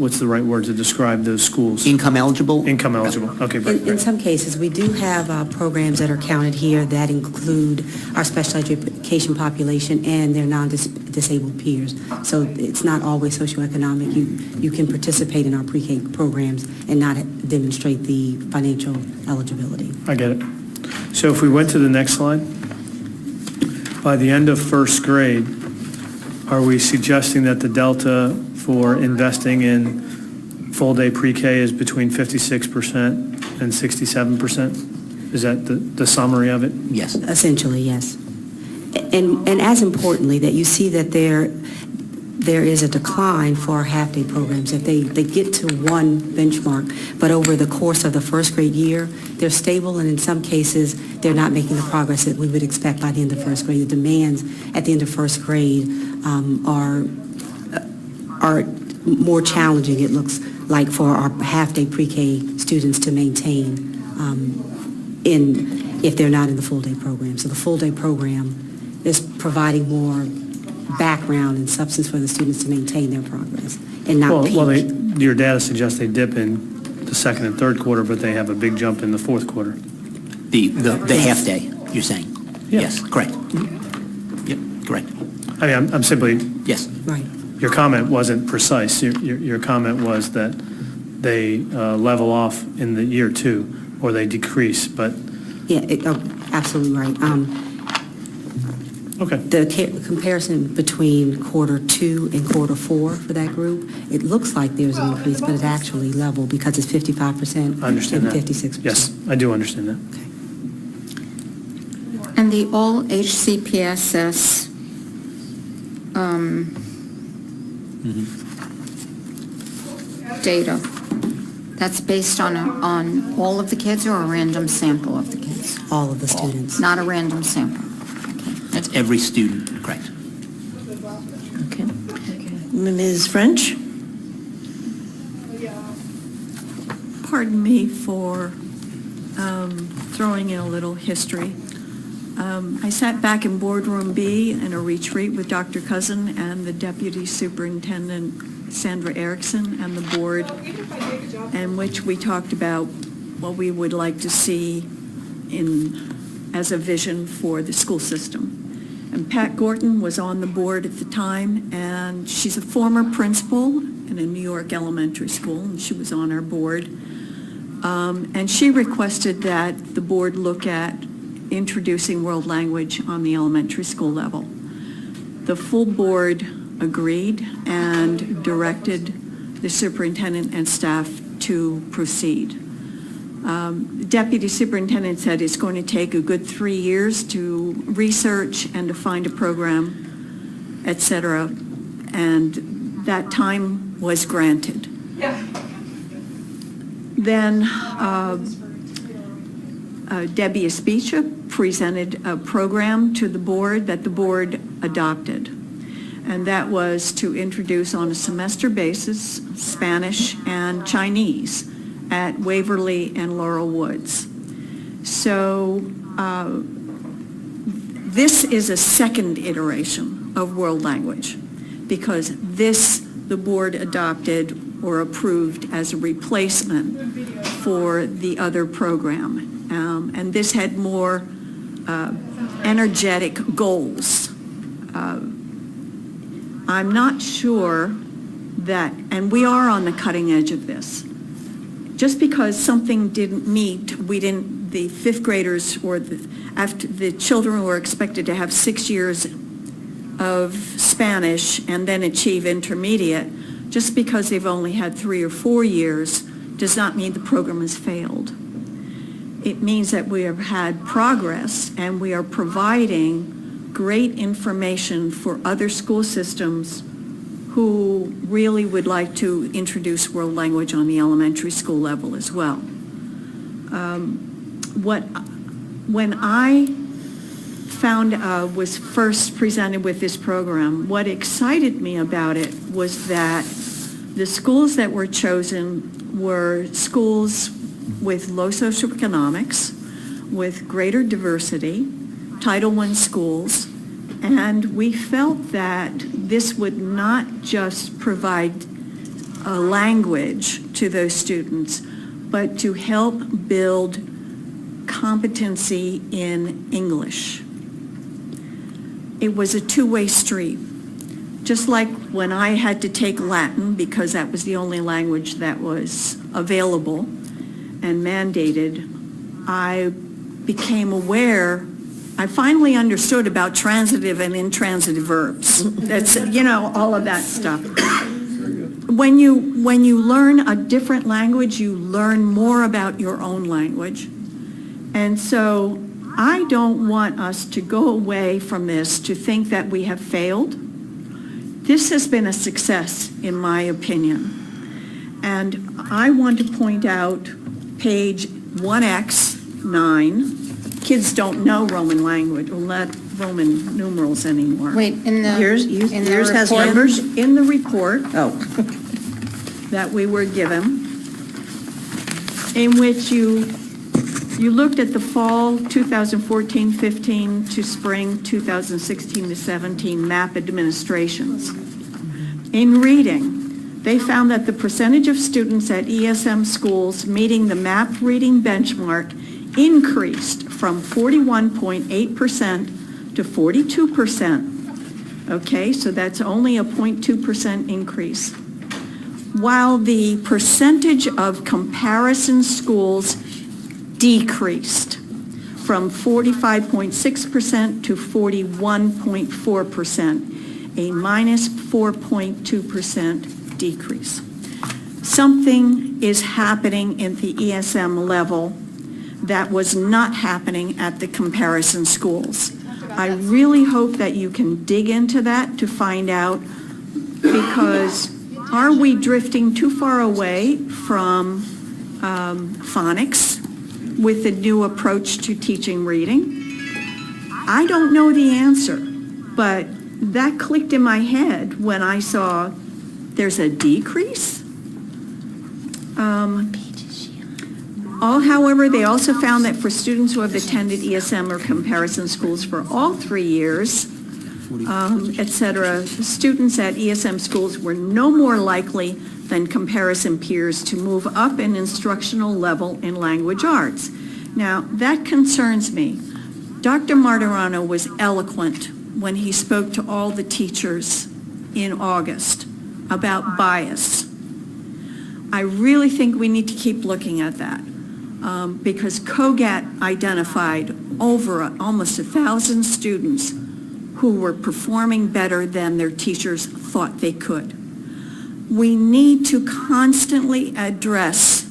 what's the right word to describe those schools? Income eligible? Income eligible, okay. In some cases, we do have programs that are counted here that include our special education population and their non-disabled peers. So it's not always socioeconomic. You can participate in our pre-K programs and not demonstrate the financial eligibility. I get it. So if we went to the next slide, by the end of first grade, are we suggesting that the delta for investing in full-day pre-K is between 56% and 67%? Is that the summary of it? Yes. Essentially, yes. And as importantly, that you see that there is a decline for our half-day programs. If they get to one benchmark, but over the course of the first grade year, they're stable, and in some cases, they're not making the progress that we would expect by the end of first grade. The demands at the end of first grade are more challenging, it looks like, for our half-day pre-K students to maintain if they're not in the full-day program. So the full-day program is providing more background and substance for the students to maintain their progress and not peak. Well, your data suggests they dip in the second and third quarter, but they have a big jump in the fourth quarter. The half-day, you're saying? Yeah. Yes, correct. Yep, correct. I mean, I'm simply, Yes. Right. your comment wasn't precise. Your comment was that they level off in the year 2, or they decrease, but, Yeah, absolutely right. okay. The comparison between quarter 2 and quarter 4 for that group, it looks like there's an increase, but it's actually level because it's 55% I understand and that. 56%. Yes, I do understand that. And the all HCPSS data, that's based on all of the kids or a random sample of the kids? All of the students. Not a random sample? That's every student, correct. Okay. Ms. French? Pardon me for throwing in a little history. I sat back in Boardroom B in a retreat with Dr. Cousin and the Deputy Superintendent Sandra Erickson and the board, in which we talked about what we would like to see as a vision for the school system. And Pat Gorton was on the board at the time, and she's a former principal in a New York elementary school, and she was on our board. And she requested that the board look at introducing world language on the elementary school level. The full board agreed and directed the superintendent and staff to proceed. The deputy superintendent said it's going to take a good 3 years to research and to find a program, et cetera, and that time was granted. Then Debbie Espicha presented a program to the board that the board adopted, and that was to introduce on a semester basis Spanish and Chinese at Waverly and Laurel Woods. So this is a second iteration of world language, because this the board adopted or approved as a replacement for the other program. And this had more energetic goals. I'm not sure that, and we are on the cutting edge of this. Just because something didn't meet, the fifth graders or after the children were expected to have 6 years of Spanish and then achieve intermediate, just because they've only had 3 or 4 years does not mean the program has failed. It means that we have had progress and we are providing great information for other school systems who really would like to introduce world language on the elementary school level as well. When I was first presented with this program, what excited me about it was that the schools that were chosen were schools with low socioeconomics, with greater diversity, Title I schools, and we felt that this would not just provide a language to those students, but to help build competency in English. It was a two-way street. Just like when I had to take Latin because that was the only language that was available and mandated, I became aware, I finally understood about transitive and intransitive verbs. That's, all of that stuff. When you learn a different language, you learn more about your own language. And so I don't want us to go away from this to think that we have failed. This has been a success, in my opinion. And I want to point out page 1X9. Kids don't know Roman language, or not Roman numerals anymore. Wait, Yours has report? numbers in the report. Oh. That we were given, in which you looked at the fall 2014-15 to spring 2016-17 MAP administrations. In reading, they found that the percentage of students at ESM schools meeting the MAP reading benchmark increased from 41.8% to 42%. Okay, so that's only a 0.2% increase. while the percentage of comparison schools decreased from 45.6% to 41.4%, a minus 4.2% decrease. Something is happening at the ESM level that was not happening at the comparison schools. I really hope that you can dig into that to find out, because are we drifting too far away from phonics with the new approach to teaching reading? I don't know the answer, but that clicked in my head when I saw there's a decrease. However, they also found that for students who have attended ESM or comparison schools for all 3 years, et cetera, students at ESM schools were no more likely than comparison peers to move up an instructional level in language arts. Now, that concerns me. Dr. Martirano was eloquent when he spoke to all the teachers in August about bias. I really think we need to keep looking at that, because COGAT identified over almost 1,000 students who were performing better than their teachers thought they could. We need to constantly address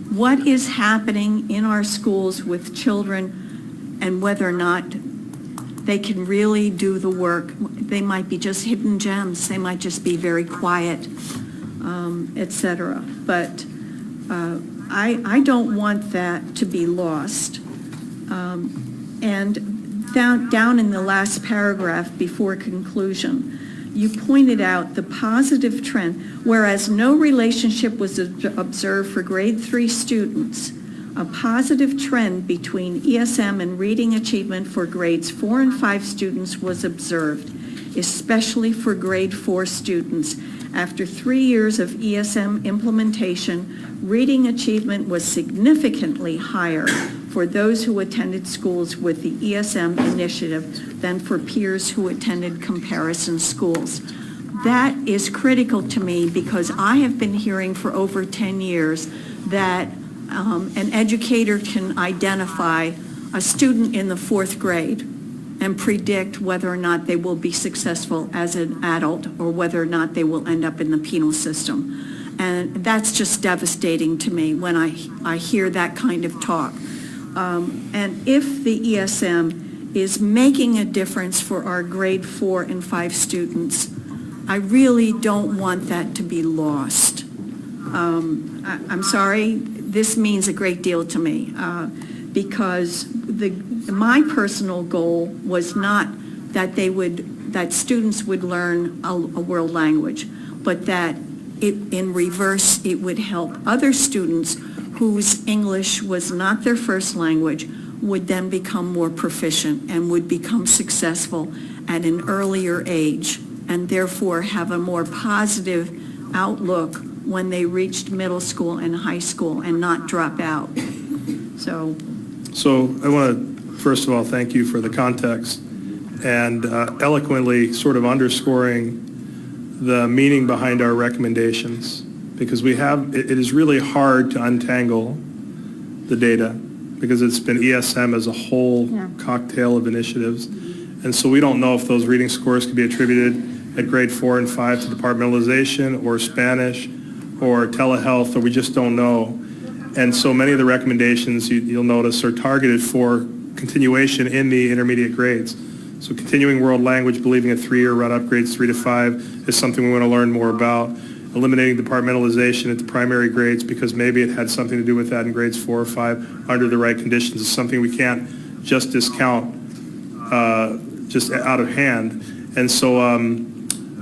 what is happening in our schools with children and whether or not they can really do the work. They might be just hidden gems. They might just be very quiet, et cetera. But I don't want that to be lost. And down in the last paragraph before conclusion, you pointed out the positive trend, whereas no relationship was observed for grade 3 students, a positive trend between ESM and reading achievement for grades 4 and 5 students was observed, especially for grade 4 students. After 3 years of ESM implementation, reading achievement was significantly higher for those who attended schools with the ESM initiative than for peers who attended comparison schools. That is critical to me, because I have been hearing for over 10 years that an educator can identify a student in the 4th grade and predict whether or not they will be successful as an adult or whether or not they will end up in the penal system. And that's just devastating to me when I hear that kind of talk. And if the ESM is making a difference for our grade 4 and 5 students, I really don't want that to be lost. I'm sorry, this means a great deal to me, because my personal goal was not that that students would learn a world language, but that in reverse, it would help other students whose English was not their first language would then become more proficient and would become successful at an earlier age, and therefore have a more positive outlook when they reached middle school and high school and not drop out. So I want to, first of all, thank you for the context and eloquently sort of underscoring the meaning behind our recommendations, because it is really hard to untangle the data, because it's been ESM as a whole cocktail of initiatives. And so we don't know if those reading scores can be attributed at grade 4 and 5 to departmentalization or Spanish or telehealth, or we just don't know. And so many of the recommendations you'll notice are targeted for continuation in the intermediate grades. So continuing world language, believing a 3-year run up grades 3 to 5 is something we want to learn more about. Eliminating departmentalization at the primary grades, because maybe it had something to do with that in grades 4 or 5 under the right conditions, is something we can't just discount just out of hand. And so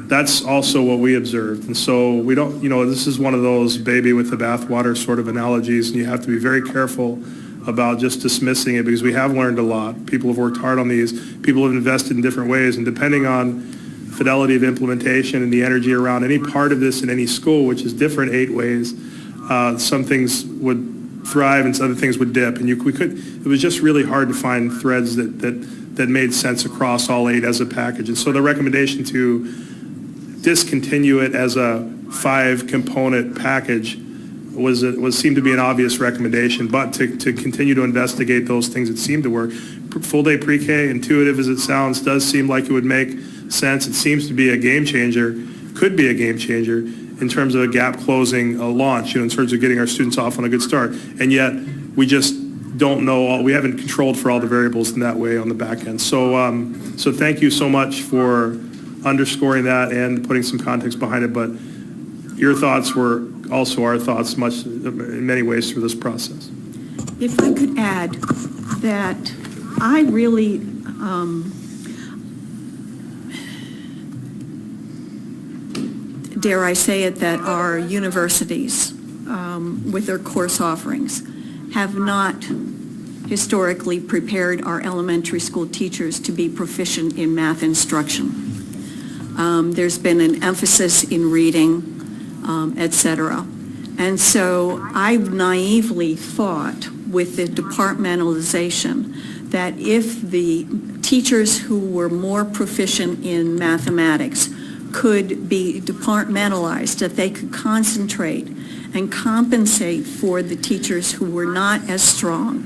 that's also what we observed. And so we don't, this is one of those baby with the bathwater sort of analogies, and you have to be very careful about just dismissing it, because we have learned a lot. People have worked hard on these. People have invested in different ways, and depending on fidelity of implementation and the energy around any part of this in any school, which is different 8 ways, some things would thrive and other things would dip. And it was just really hard to find threads that made sense across all 8 as a package. And so the recommendation to discontinue it as a 5-component package seemed to be an obvious recommendation, but to continue to investigate those things that seem to work. Full-day pre-K, intuitive as it sounds, does seem like it would make sense. It seems to be a game changer, could be a game changer in terms of a gap closing launch, in terms of getting our students off on a good start. And yet, we just don't know, we haven't controlled for all the variables in that way on the back end. So thank you so much for underscoring that and putting some context behind it, but your thoughts were also our thoughts in many ways through this process. If I could add that I really dare I say it, that our universities, with their course offerings, have not historically prepared our elementary school teachers to be proficient in math instruction. There's been an emphasis in reading, et cetera. And so I naively thought with the departmentalization that if the teachers who were more proficient in mathematics could be departmentalized, that they could concentrate and compensate for the teachers who were not as strong.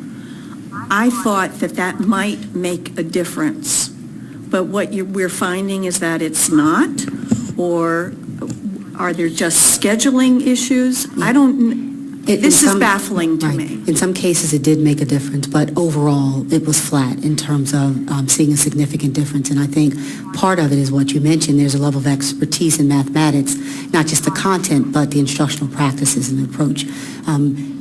I thought that that might make a difference. But what we're finding is that it's not, or are there just scheduling issues? I don't, this is baffling to me. In some cases, it did make a difference, but overall, it was flat in terms of seeing a significant difference. And I think part of it is what you mentioned. There's a level of expertise in mathematics, not just the content, but the instructional practices and the approach.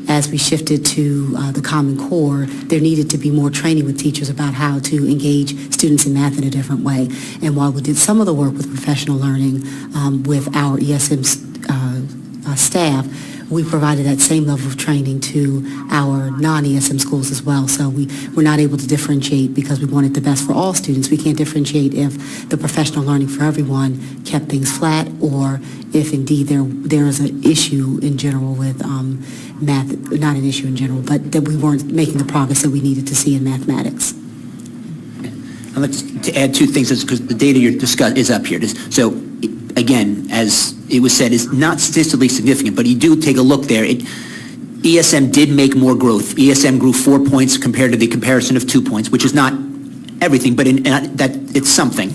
As we shifted to the Common Core, there needed to be more training with teachers about how to engage students in math in a different way. And while we did some of the work with professional learning with our ESM staff, we provided that same level of training to our non-ESM schools as well. So we're not able to differentiate because we wanted the best for all students. We can't differentiate if the professional learning for everyone kept things flat, or if indeed there is an issue in general with math, not an issue in general, but that we weren't making the progress that we needed to see in mathematics. I'd like to add two things, because the data you're discussing is up here. So, again, as it was said, is not statistically significant, but you do take a look there. ESM did make more growth. ESM grew 4 points compared to the comparison of 2 points, which is not everything, but that it's something.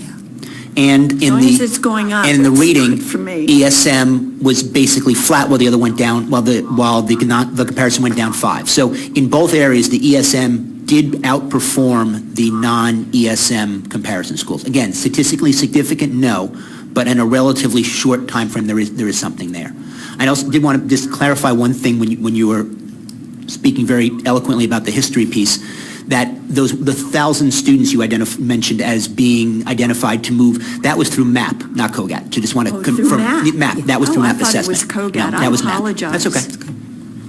And in As long as it's going up, and in the it's reading, good for me. ESM was basically flat while the other went down, while the comparison went down 5. So in both areas, the ESM did outperform the non-ESM comparison schools. Again, statistically significant, no, but in a relatively short time frame, there is something there. I also did want to just clarify one thing when you were speaking very eloquently about the history piece, that the 1,000 students you mentioned as being identified to move, that was through MAP, not COGAT. So just want to confirm. MAP, that was through MAP assessment. I thought it was COGAT. No, that was MAP. I apologize. That's okay.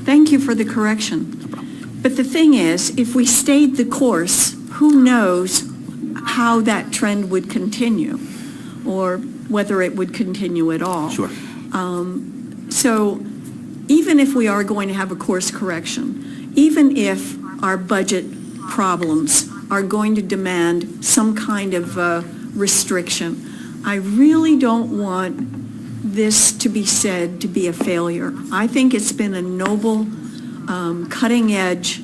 Thank you for the correction. But the thing is, if we stayed the course, who knows how that trend would continue, or whether it would continue at all. Sure. So even if we are going to have a course correction, even if our budget problems are going to demand some kind of restriction, I really don't want this to be said to be a failure. I think it's been a noble, cutting-edge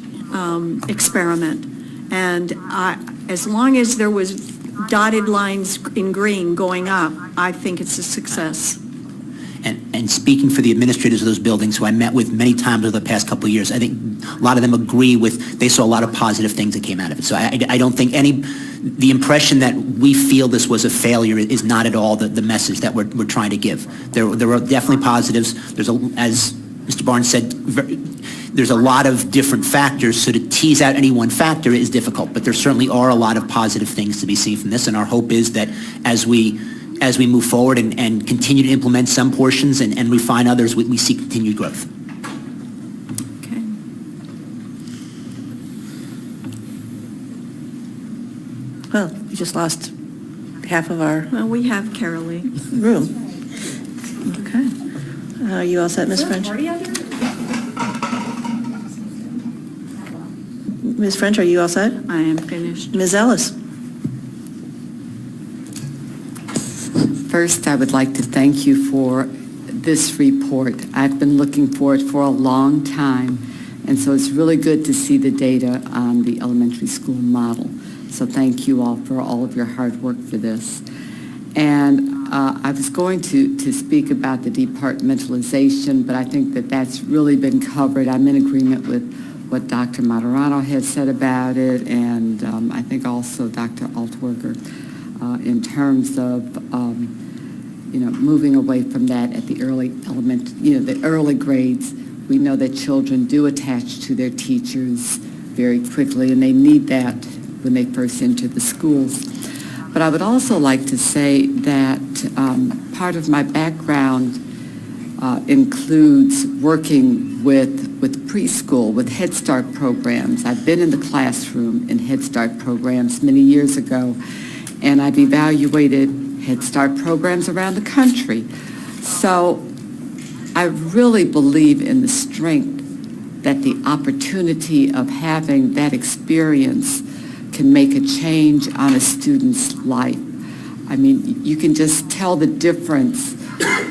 experiment, and as long as there was dotted lines in green going up, I think it's a success. And speaking for the administrators of those buildings, who I met with many times over the past couple of years, I think a lot of them agree they saw a lot of positive things that came out of it. So I don't think the impression that we feel this was a failure is not at all the message that we're trying to give. There are definitely positives. As Mr. Barnes said, there's a lot of different factors, so to tease out any one factor is difficult, but there certainly are a lot of positive things to be seen from this, and our hope is that as we move forward and continue to implement some portions and refine others, we see continued growth. Okay. Well, we just lost half of our Well, we have Carolee. room. Okay. Are you all set, Ms. French? Ms. French, are you all set? I am finished. Ms. Ellis? First, I would like to thank you for this report. I've been looking for it for a long time, and so it's really good to see the data on the elementary school model. So thank you all for all of your hard work for this. And I was going to speak about the departmentalization, but I think that that's really been covered. I'm in agreement with what Dr. Materano has said about it, and I think also Dr. Altwerger in terms of moving away from that at the early the early grades. We know that children do attach to their teachers very quickly, and they need that when they first enter the schools. But I would also like to say that part of my background includes working with preschool, with Head Start programs. I've been in the classroom in Head Start programs many years ago, and I've evaluated Head Start programs around the country. So I really believe in the strength that the opportunity of having that experience can make a change on a student's life. I mean, you can just tell the difference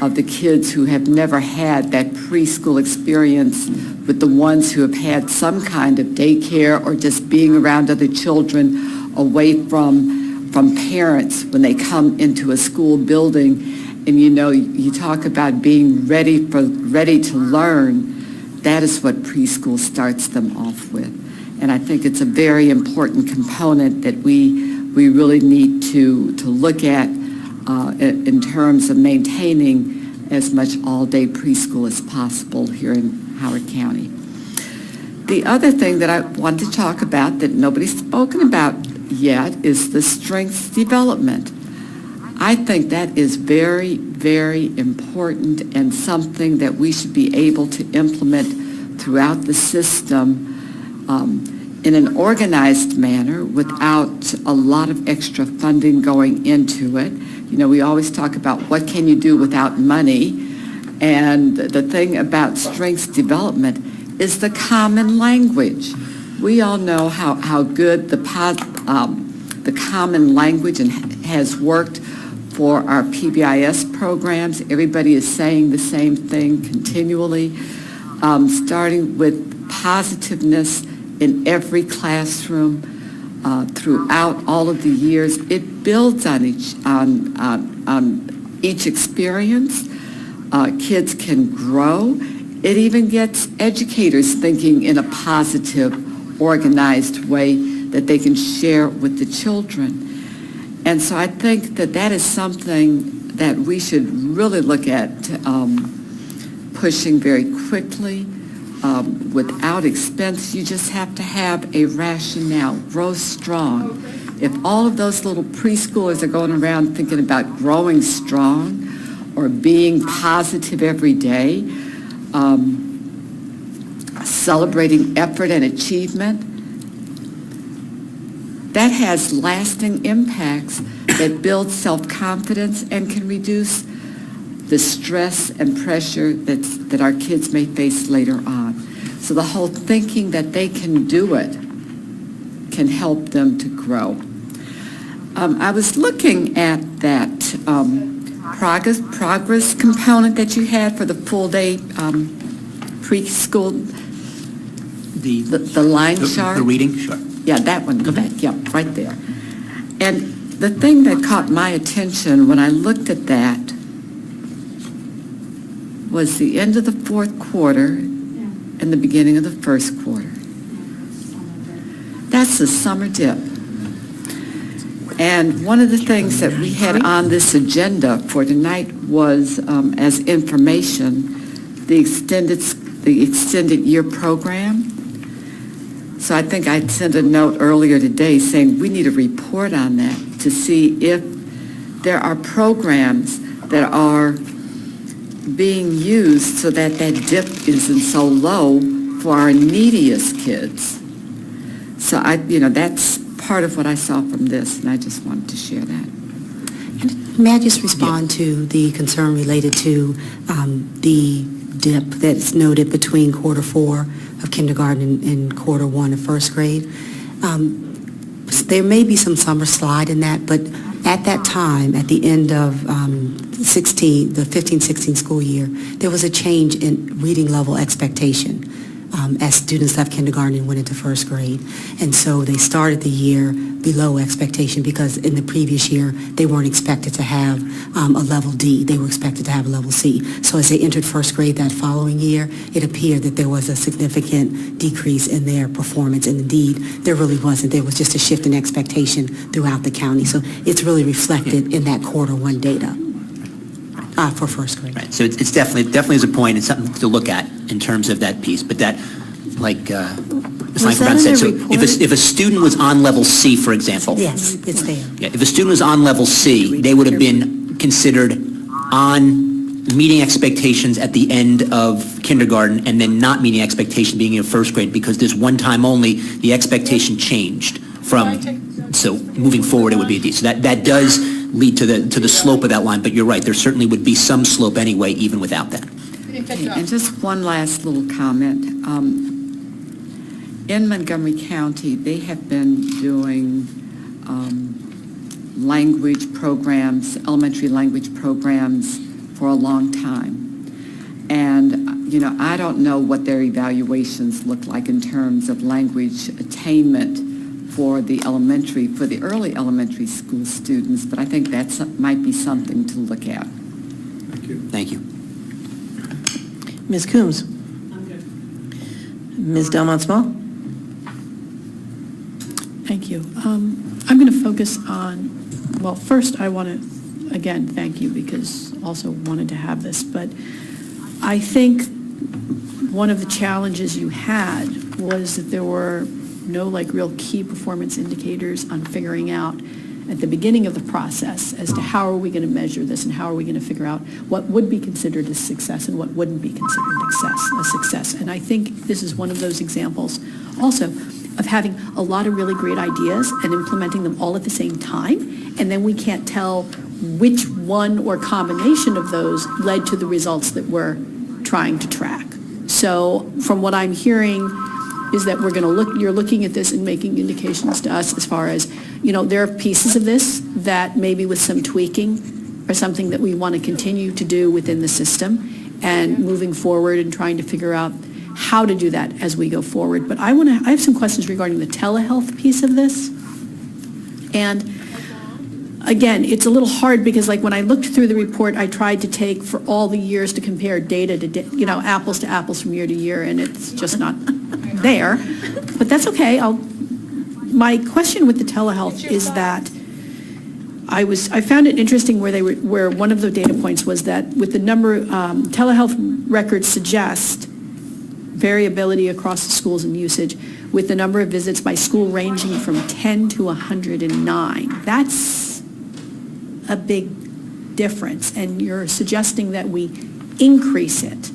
of the kids who have never had that preschool experience with the ones who have had some kind of daycare or just being around other children away from parents when they come into a school building. And you talk about being ready to learn. That is what preschool starts them off with. And I think it's a very important component that we really need to look at in terms of maintaining as much all-day preschool as possible here in Howard County. The other thing that I want to talk about that nobody's spoken about yet is the strengths development. I think that is very, very important and something that we should be able to implement throughout the system in an organized manner without a lot of extra funding going into it. We always talk about what can you do without money, and the thing about strengths development is the common language. We all know how good the common language has worked for our PBIS programs. Everybody is saying the same thing continually, starting with positiveness in every classroom throughout all of the years. It builds on each experience. Kids can grow. It even gets educators thinking in a positive, organized way that they can share with the children. And so I think that is something that we should really look at pushing very quickly. Without expense. You just have to have a rationale, grow strong. If all of those little preschoolers are going around thinking about growing strong or being positive every day, celebrating effort and achievement, that has lasting impacts that build self-confidence and can reduce the stress and pressure that our kids may face later on. So the whole thinking that they can do it can help them to grow. I was looking at that progress component that you had for the full day preschool, the line chart. The reading? Sure. Yeah, that one, go back, yeah, right there. And the thing that caught my attention when I looked at that was the end of the fourth quarter and the beginning of the first quarter. That's the summer dip. And one of the things that we had on this agenda for tonight was, as information, the extended year program. So I think I sent a note earlier today saying we need a report on that to see if there are programs that are being used so that dip isn't so low for our neediest kids. So that's part of what I saw from this, and I just wanted to share that. May I just respond to the concern related to the dip that's noted between quarter 4 of kindergarten and quarter 1 of first grade? There may be some summer slide in that, but At that time, at the end of the 15-16 school year, there was a change in reading level expectation as students left kindergarten and went into first grade. And so they started the year below expectation because in the previous year, they weren't expected to have a level D. They were expected to have a level C. So as they entered first grade that following year, it appeared that there was a significant decrease in their performance. And indeed, there really wasn't. There was just a shift in expectation throughout the county. So it's really reflected in that quarter one data for first grade. Right. So it's definitely is a point. It's something to look at in terms of that piece. But that, like Ms. Langford-Brown said, so if a student was on level C, for example. Yes, it's there. Yeah, if a student was on level C, they would have been considered on meeting expectations at the end of kindergarten and then not meeting expectation being in first grade because this one time only, the expectation changed from, so moving forward it would be a D. So that does lead to the slope of that line, but you're right, there certainly would be some slope anyway, even without that. And just one last little comment. In Montgomery County, they have been doing language programs, elementary language programs for a long time. And, you know, I don't know what their evaluations look like in terms of language attainment for the early elementary school students, but I think that might be something to look at. Thank you. Thank you. Ms. Coombs? I'm good. Ms. Delmont Small? Thank you. I'm going to focus on, well, first I want to, again, thank you because also wanted to have this, but I think one of the challenges you had was that there were no real key performance indicators on figuring out at the beginning of the process as to how are we going to measure this and how are we going to figure out what would be considered a success and what wouldn't be considered a success. And I think this is one of those examples also of having a lot of really great ideas and implementing them all at the same time, and then we can't tell which one or combination of those led to the results that we're trying to track. So from what I'm hearing is that you're looking at this and making indications to us as far as, there are pieces of this that maybe with some tweaking are something that we want to continue to do within the system and moving forward and trying to figure out how to do that as we go forward. But I have some questions regarding the telehealth piece of this. And again, it's a little hard because when I looked through the report, I tried to take for all the years to compare data to, apples to apples from year to year, and it's just not there. But that's okay. My question with the telehealth is that I found it interesting where one of the data points was that with the number, telehealth records suggest variability across the schools and usage with the number of visits by school ranging from 10 to 109. That's a big difference, and you're suggesting that we increase it.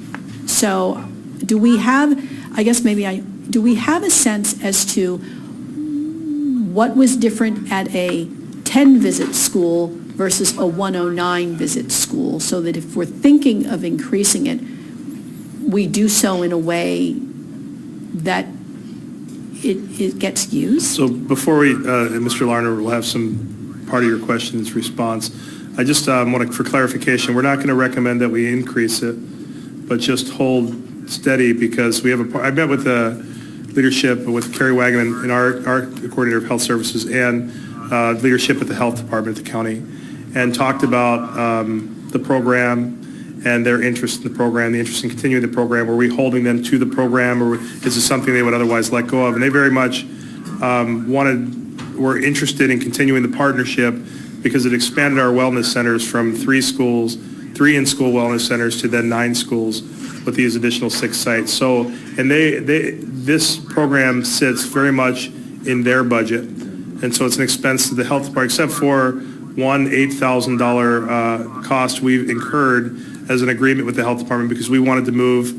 So do we have a sense as to what was different at a 10-visit school versus a 109 visit school, so that if we're thinking of increasing it, we do so in a way that it gets used? So before we, and Mr. Larner will have some part of your question's response, I just want to, for clarification, we're not going to recommend that we increase it, but just hold steady because we have I met with the leadership with Carrie Wagaman and our coordinator of health services and leadership at the health department at the county and talked about the program and their interest in the program, the interest in continuing the program. Were we holding them to the program, or is this something they would otherwise let go of? And they very much were interested in continuing the partnership because it expanded our wellness centers from 3 in-school wellness centers to then 9 schools with these additional 6 sites. So, and this program sits very much in their budget. And so it's an expense to the health department, except for one $8,000 cost we've incurred as an agreement with the health department because we wanted to move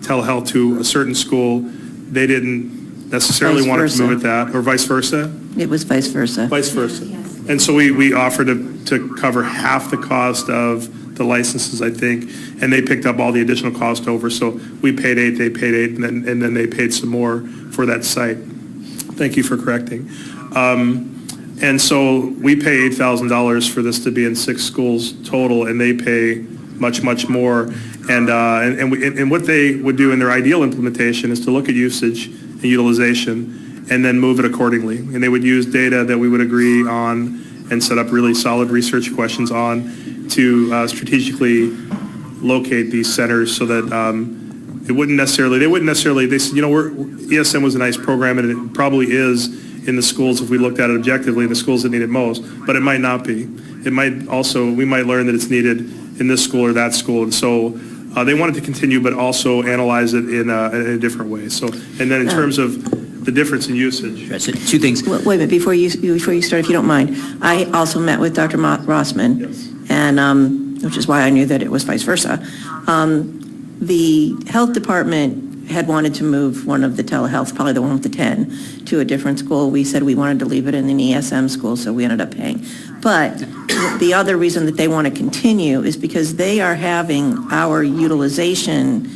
telehealth to a certain school. They didn't necessarily want to move it that, or vice versa? It was vice versa. Vice versa. And so we offered to cover half the cost of the licenses, I think, and they picked up all the additional cost over. So we paid $8,000, they paid $8,000, and then they paid some more for that site. Thank you for correcting. And so we pay $8,000 for this to be in 6 schools total, and they pay much, much more. And what they would do in their ideal implementation is to look at usage and utilization and then move it accordingly. And they would use data that we would agree on and set up really solid research questions on to strategically locate these centers so that they wouldn't necessarily, they said, you know, ESM was a nice program, and it probably is in the schools, if we looked at it objectively, in the schools that need it most, but it might not be. It might also, we might learn that it's needed in this school or that school, and so they wanted to continue, but also analyze it in a different way. So, and then in terms of the difference in usage. Right, so 2 things. Wait a minute, before you start, if you don't mind, I also met with Dr. Rossman, Yes. and which is why I knew that it was vice versa. The health department had wanted to move one of the telehealth, probably the one with the 10, to a different school. We said we wanted to leave it in an ESM school, so we ended up paying. But the other reason that they want to continue is because they are having our utilization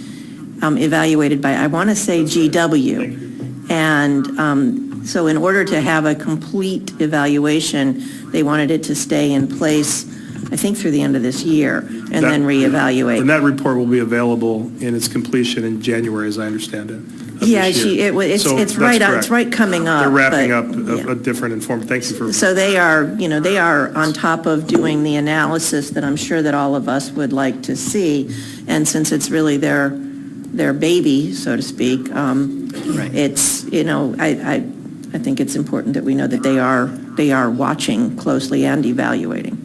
evaluated by, I want to say, GW. And so in order to have a complete evaluation, they wanted it to stay in place, I think, through the end of this year, and then reevaluate. And that report will be available in its completion in January, as I understand it. of Yeah, this year. it's So right, that's it's right coming up. They're wrapping but, up yeah. a different informed, thank you for. So they are, they are on top of doing the analysis that I'm sure that all of us would like to see. And since it's really their baby, so to speak, it's, I think it's important that we know that they are watching closely and evaluating.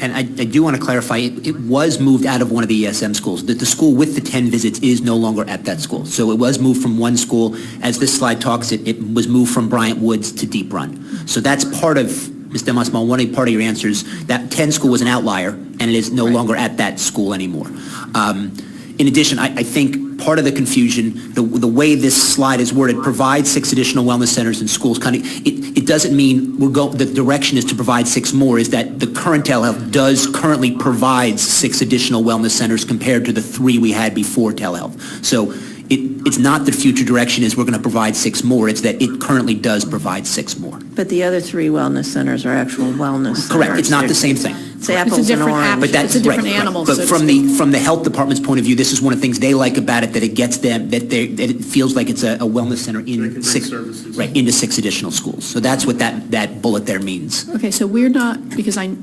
And I do want to clarify, it was moved out of one of the ESM schools. The school with the 10 visits is no longer at that school. So it was moved from one school. As this slide talks, it was moved from Bryant Woods to Deep Run. So that's part of, Ms. Demasmal, part of your answers. That 10 school was an outlier, and it is no longer at that school anymore. In addition, I think part of the confusion, the way this slide is worded, provides 6 additional wellness centers in schools. It doesn't mean the direction is to provide 6 more. Is that the current telehealth does currently provide 6 additional wellness centers compared to the 3 we had before telehealth. So it's not the future direction is we're going to provide 6 more. It's that it currently does provide 6 more. But the other 3 wellness centers are actual wellness centers. Correct. It's not the same thing. It's apples and oranges. But that's It's a different right, animal, But so to from the health department's point of view, this is one of the things they like about it, that it gets them, that it feels like it's a wellness center They can in bring 6, services. right, into 6 additional schools. So that's what that bullet there means. Okay, so we're not, because I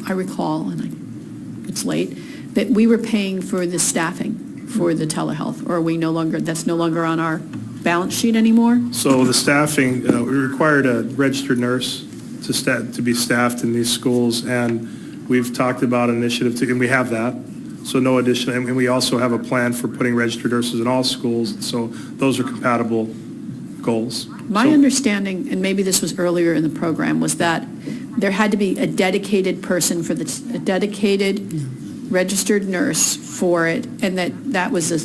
recall, and it's late, that we were paying for the staffing for the telehealth, or are we that's no longer on our balance sheet anymore? So the staffing, we required a registered nurse to be staffed in these schools, and we've talked about an initiative and we have that. So no additional, and we also have a plan for putting registered nurses in all schools. So those are compatible goals. My So- understanding, and maybe this was earlier in the program, was that there had to be a dedicated person for a dedicated registered nurse for it, and that was a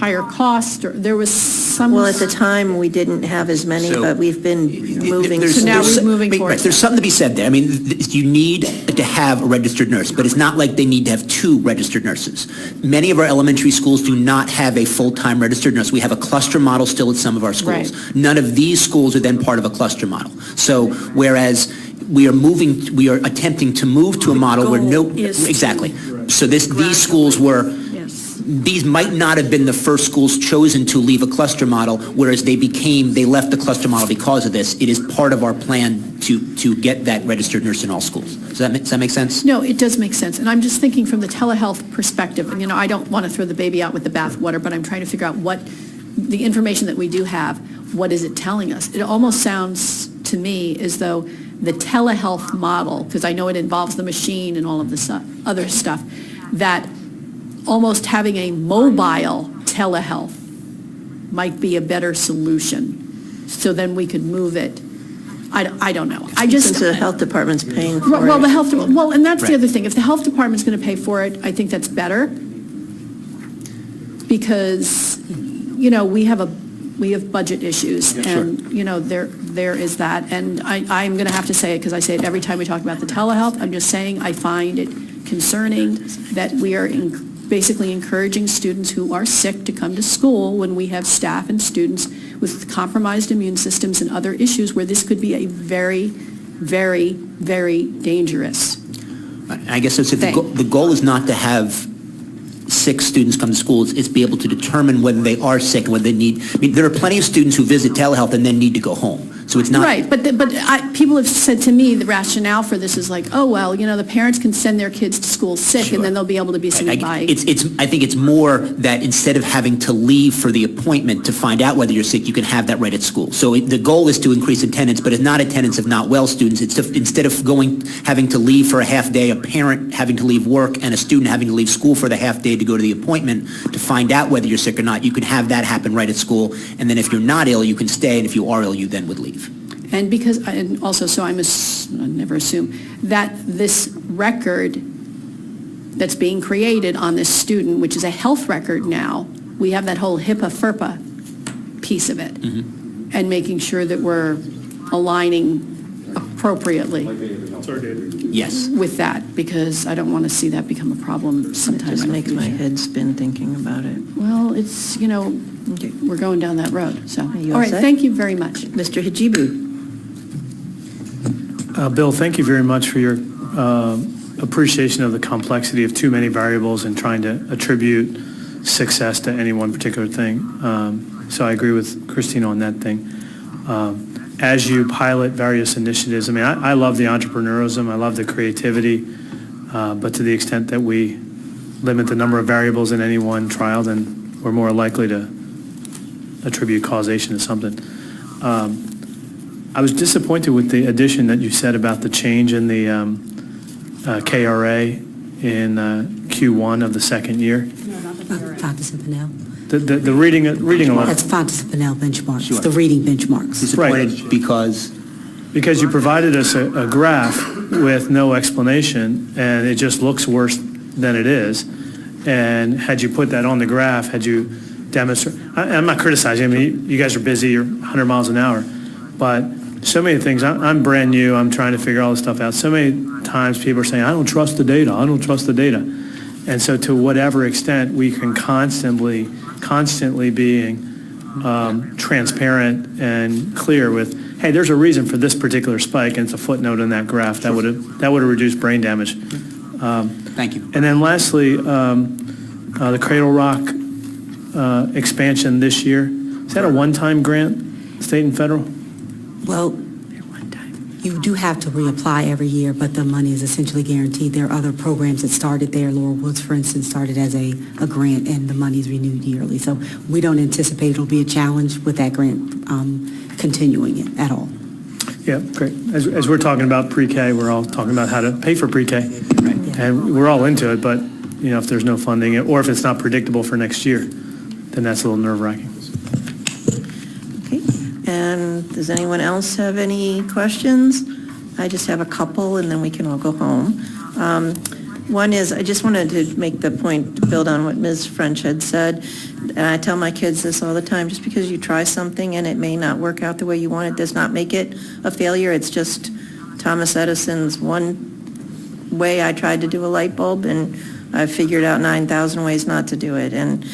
higher cost, or there was some... Well, at the time, we didn't have as many, So- but we've been moving. There's- So now there's- we're moving right, towards There's that. something to be said there. I mean, you need to have a registered nurse, but it's not like they need to have 2 registered nurses. Many of our elementary schools do not have a full-time registered nurse. We have a cluster model still at some of our schools. Right. None of these schools are then part of a cluster model. So whereas we are attempting to move to a model where no... goal is to- Exactly. So these schools were... Yes. These might not have been the first schools chosen to leave a cluster model, whereas they left the cluster model because of this. It is part of our plan to get that registered nurse in all schools. Does that make sense? No, it does make sense, and I'm just thinking from the telehealth perspective, and I don't want to throw the baby out with the bathwater, but I'm trying to figure out what, the information that we do have, what is it telling us? It almost sounds to me as though the telehealth model, because I know it involves the machine and all of the other stuff, that almost having a mobile telehealth might be a better solution. So then we could move it. I don't know. Since the health department's paying for it. Well, and that's the Right. other thing. If the health department's going to pay for it, I think that's better. Because, we have budget issues, and, there is that. And I'm going to have to say it, because I say it every time we talk about the telehealth. I'm just saying I find it concerning that we are basically encouraging students who are sick to come to school when we have staff and students with compromised immune systems and other issues where this could be a very very, very dangerous. I guess it's, the goal is not to have sick students come to school, it's be able to determine whether they are sick and whether they need, I mean, there are plenty of students who visit telehealth and then need to go home. So it's not. Right, but people have said to me, the rationale for this is like, oh, well, the parents can send their kids to school sick and then they'll be able to be seen by. I think it's more that instead of having to leave for the appointment to find out whether you're sick, you can have that right at school. So the goal is to increase attendance, but it's not attendance of not well students. It's instead of having to leave for a half day, a parent having to leave work and a student having to leave school for the half day to go to the appointment to find out whether you're sick or not, you can have that happen right at school. And then if you're not ill, you can stay, and if you are ill, you then would leave. And also, so I never assume that this record that's being created on this student, which is a health record now, we have that whole HIPAA-FERPA piece of it, and making sure that we're aligning appropriately Yes. with that, because I don't want to see that become a problem sometime. It just in the makes my future. head spin thinking about it. Well, it's, we're going down that road, so. you All all right, set? thank you very much. Mr. Hajibu? Bill, thank you very much for your appreciation of the complexity of too many variables and trying to attribute success to any one particular thing. So I agree with Christina on that thing. As you pilot various initiatives, I mean, I love the entrepreneurism, I love the creativity, but to the extent that we limit the number of variables in any one trial, then we're more likely to attribute causation to something. I was disappointed with the addition that you said about the change in the KRA in Q1 of the second year. Fontes and Pinnell. The reading alone. That's Fontes and Pinnell benchmarks, the reading benchmarks. Disappointed because you provided us a graph with no explanation, and it just looks worse than it is. And had you put that on the graph, had you demonstrated, I'm not criticizing, I mean, you guys are busy, you're 100 miles an hour, but so many things, I'm brand new, I'm trying to figure all this stuff out. So many times people are saying, I don't trust the data, I don't trust the data. And so to whatever extent we can constantly being transparent and clear with, hey, there's a reason for this particular spike, and it's a footnote in that graph, that would have reduced brain damage. Thank you. And then lastly, the Cradle Rock expansion this year, is that a one-time grant, state and federal? Well, you do have to reapply every year, but the money is essentially guaranteed. There are other programs that started there. Laurel Woods, for instance, started as a grant, and the money is renewed yearly. So we don't anticipate it'll be a challenge with that grant continuing it at all. Yeah, great. As we're talking about pre-K, we're all talking about how to pay for pre-K. Right. And we're all into it, but if there's no funding, or if it's not predictable for next year, then that's a little nerve-wracking. Okay, and does anyone else have any questions? I just have a couple, and then we can all go home. One is, I just wanted to make the point, to build on what Ms. French had said, and I tell my kids this all the time, just because you try something and it may not work out the way you want, it does not make it a failure. It's just Thomas Edison's one way I tried to do a light bulb, and I've figured out 9,000 ways not to do it. And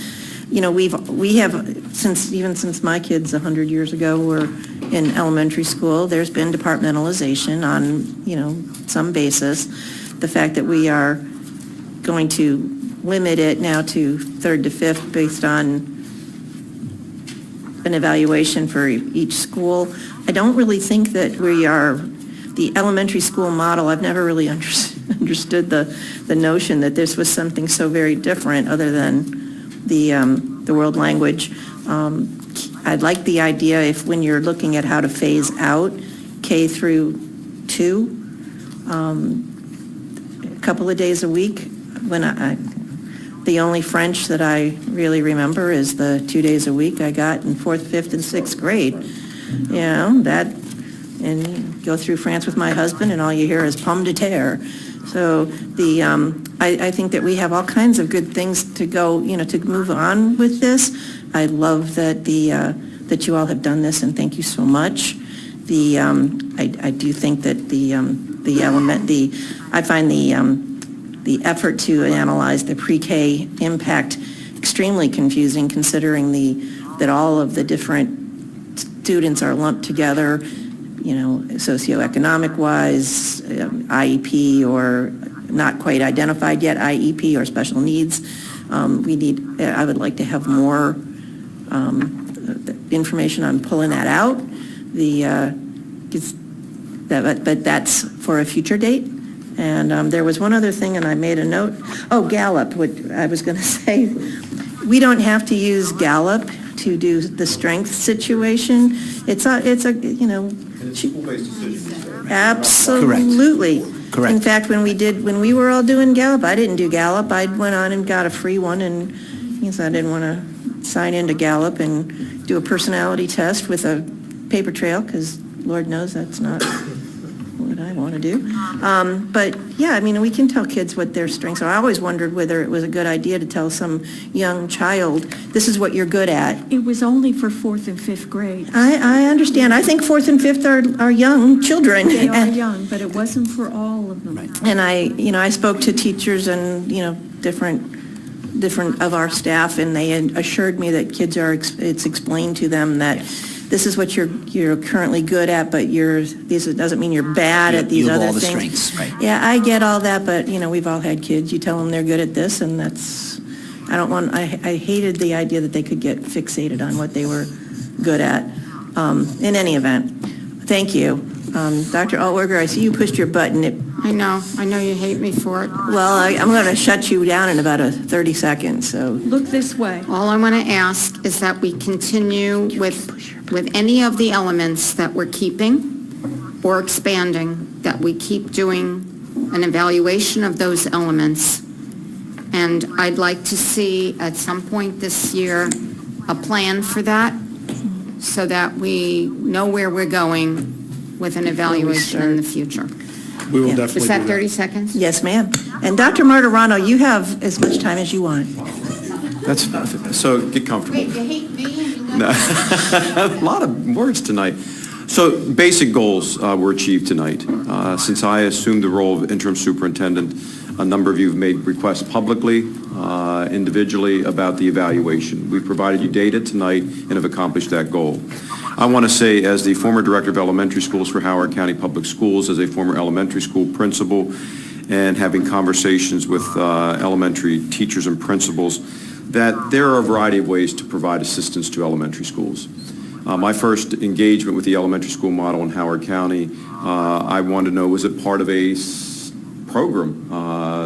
we have, since my kids 100 years ago were in elementary school, there's been departmentalization on, some basis. The fact that we are going to limit it now to third to fifth based on an evaluation for each school, I don't really think that we are, the elementary school model, I've never really understood the notion that this was something so very different other than the world language. I'd like the idea, if when you're looking at how to phase out K through 2, a couple of days a week, when the only French that I really remember is the 2 days a week I got in 4th, 5th, and 6th grade. And you go through France with my husband, and all you hear is pomme de terre. So I think that we have all kinds of good things to go, to move on with this. I love that that you all have done this, and thank you so much. I do think that I find the effort to analyze the pre-K impact extremely confusing, considering that all of the different students are lumped together, socioeconomic-wise, IEP or not quite identified yet IEP or special needs. I would like to have more information on pulling that out. But that's for a future date. And there was one other thing, and I made a note. Oh, Gallup, what I was going to say. We don't have to use Gallup to do the strength situation. It's a School-based decision. Absolutely. Correct. In fact, when we were all doing Gallup, I didn't do Gallup. I went on and got a free one, and because I didn't want to sign into Gallup and do a personality test with a paper trail, because Lord knows that's not what I want to do. But yeah, we can tell kids what their strengths are. I always wondered whether it was a good idea to tell some young child, this is what you're good at. It was only for 4th and 5th grade. I understand. I think 4th and 5th are young children. They are young, but it wasn't for all of them. And I spoke to teachers and, different of our staff, and they assured me that kids it's explained to them that this is what you're currently good at, but this doesn't mean you're bad at these you have other all the things. strengths, right. Yeah, I get all that, but we've all had kids. You tell them they're good at this, and I hated the idea that they could get fixated on what they were good at. In any event, thank you. Dr. Altwerger, I see you pushed your button. I know you hate me for it. Well, I'm going to shut you down in about 30 seconds, so. Look this way. All I want to ask is that we continue with any of the elements that we're keeping or expanding, that we keep doing an evaluation of those elements. And I'd like to see at some point this year a plan for that so that we know where we're going with an evaluation in the future. We will definitely Was that do 30 seconds? Yes, ma'am. And Dr. Martirano, you have as much time as you want. So get comfortable. Wait, you hate me? A lot of words tonight. So basic goals were achieved tonight. Since I assumed the role of interim superintendent, a number of you have made requests publicly, individually about the evaluation. We've provided you data tonight and have accomplished that goal. I want to say, as the former director of elementary schools for Howard County Public Schools, as a former elementary school principal, and having conversations with elementary teachers and principals, that there are a variety of ways to provide assistance to elementary schools. My first engagement with the elementary school model in Howard County, I wanted to know, was it part of a program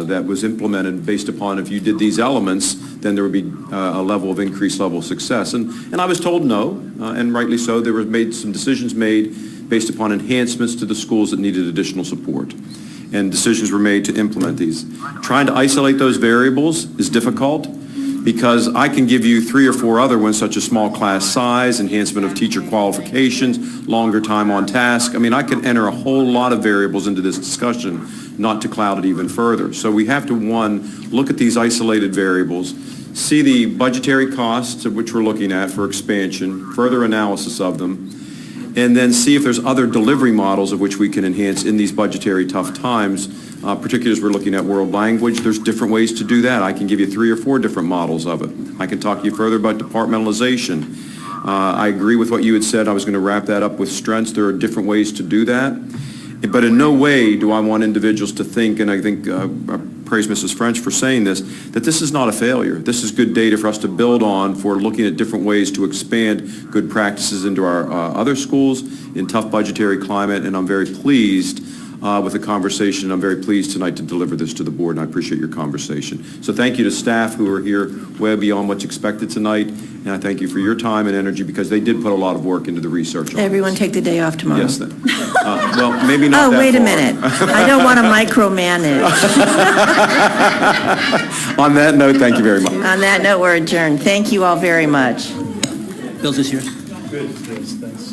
that was implemented based upon if you did these elements, then there would be a level of increased level of success. And I was told no, and rightly so. There were some decisions made based upon enhancements to the schools that needed additional support. And decisions were made to implement these. Trying to isolate those variables is difficult because I can give you 3 or 4 other ones, such as small class size, enhancement of teacher qualifications, longer time on task. I could enter a whole lot of variables into this discussion, not to cloud it even further. So we have to, one, look at these isolated variables, see the budgetary costs of which we're looking at for expansion, further analysis of them, and then see if there's other delivery models of which we can enhance in these budgetary tough times, particularly as we're looking at world language. There's different ways to do that. I can give you 3 or 4 different models of it. I can talk to you further about departmentalization. I agree with what you had said. I was going to wrap that up with strengths. There are different ways to do that. But in no way do I want individuals to think, and I think I praise Mrs. French for saying this, that this is not a failure. This is good data for us to build on for looking at different ways to expand good practices into our other schools in tough budgetary climate, and I'm very pleased with the conversation. I'm very pleased tonight to deliver this to the board, and I appreciate your conversation. So thank you to staff who are here way beyond what's expected tonight, and I thank you for your time and energy because they did put a lot of work into the research on Everyone this. take the day off tomorrow. Yes, then. Well, maybe not Oh, that wait a far. minute. I don't want to micromanage. On that note, thank you very much. On that note, we're adjourned. Thank you all very much. Bill's this yours? Good, thanks.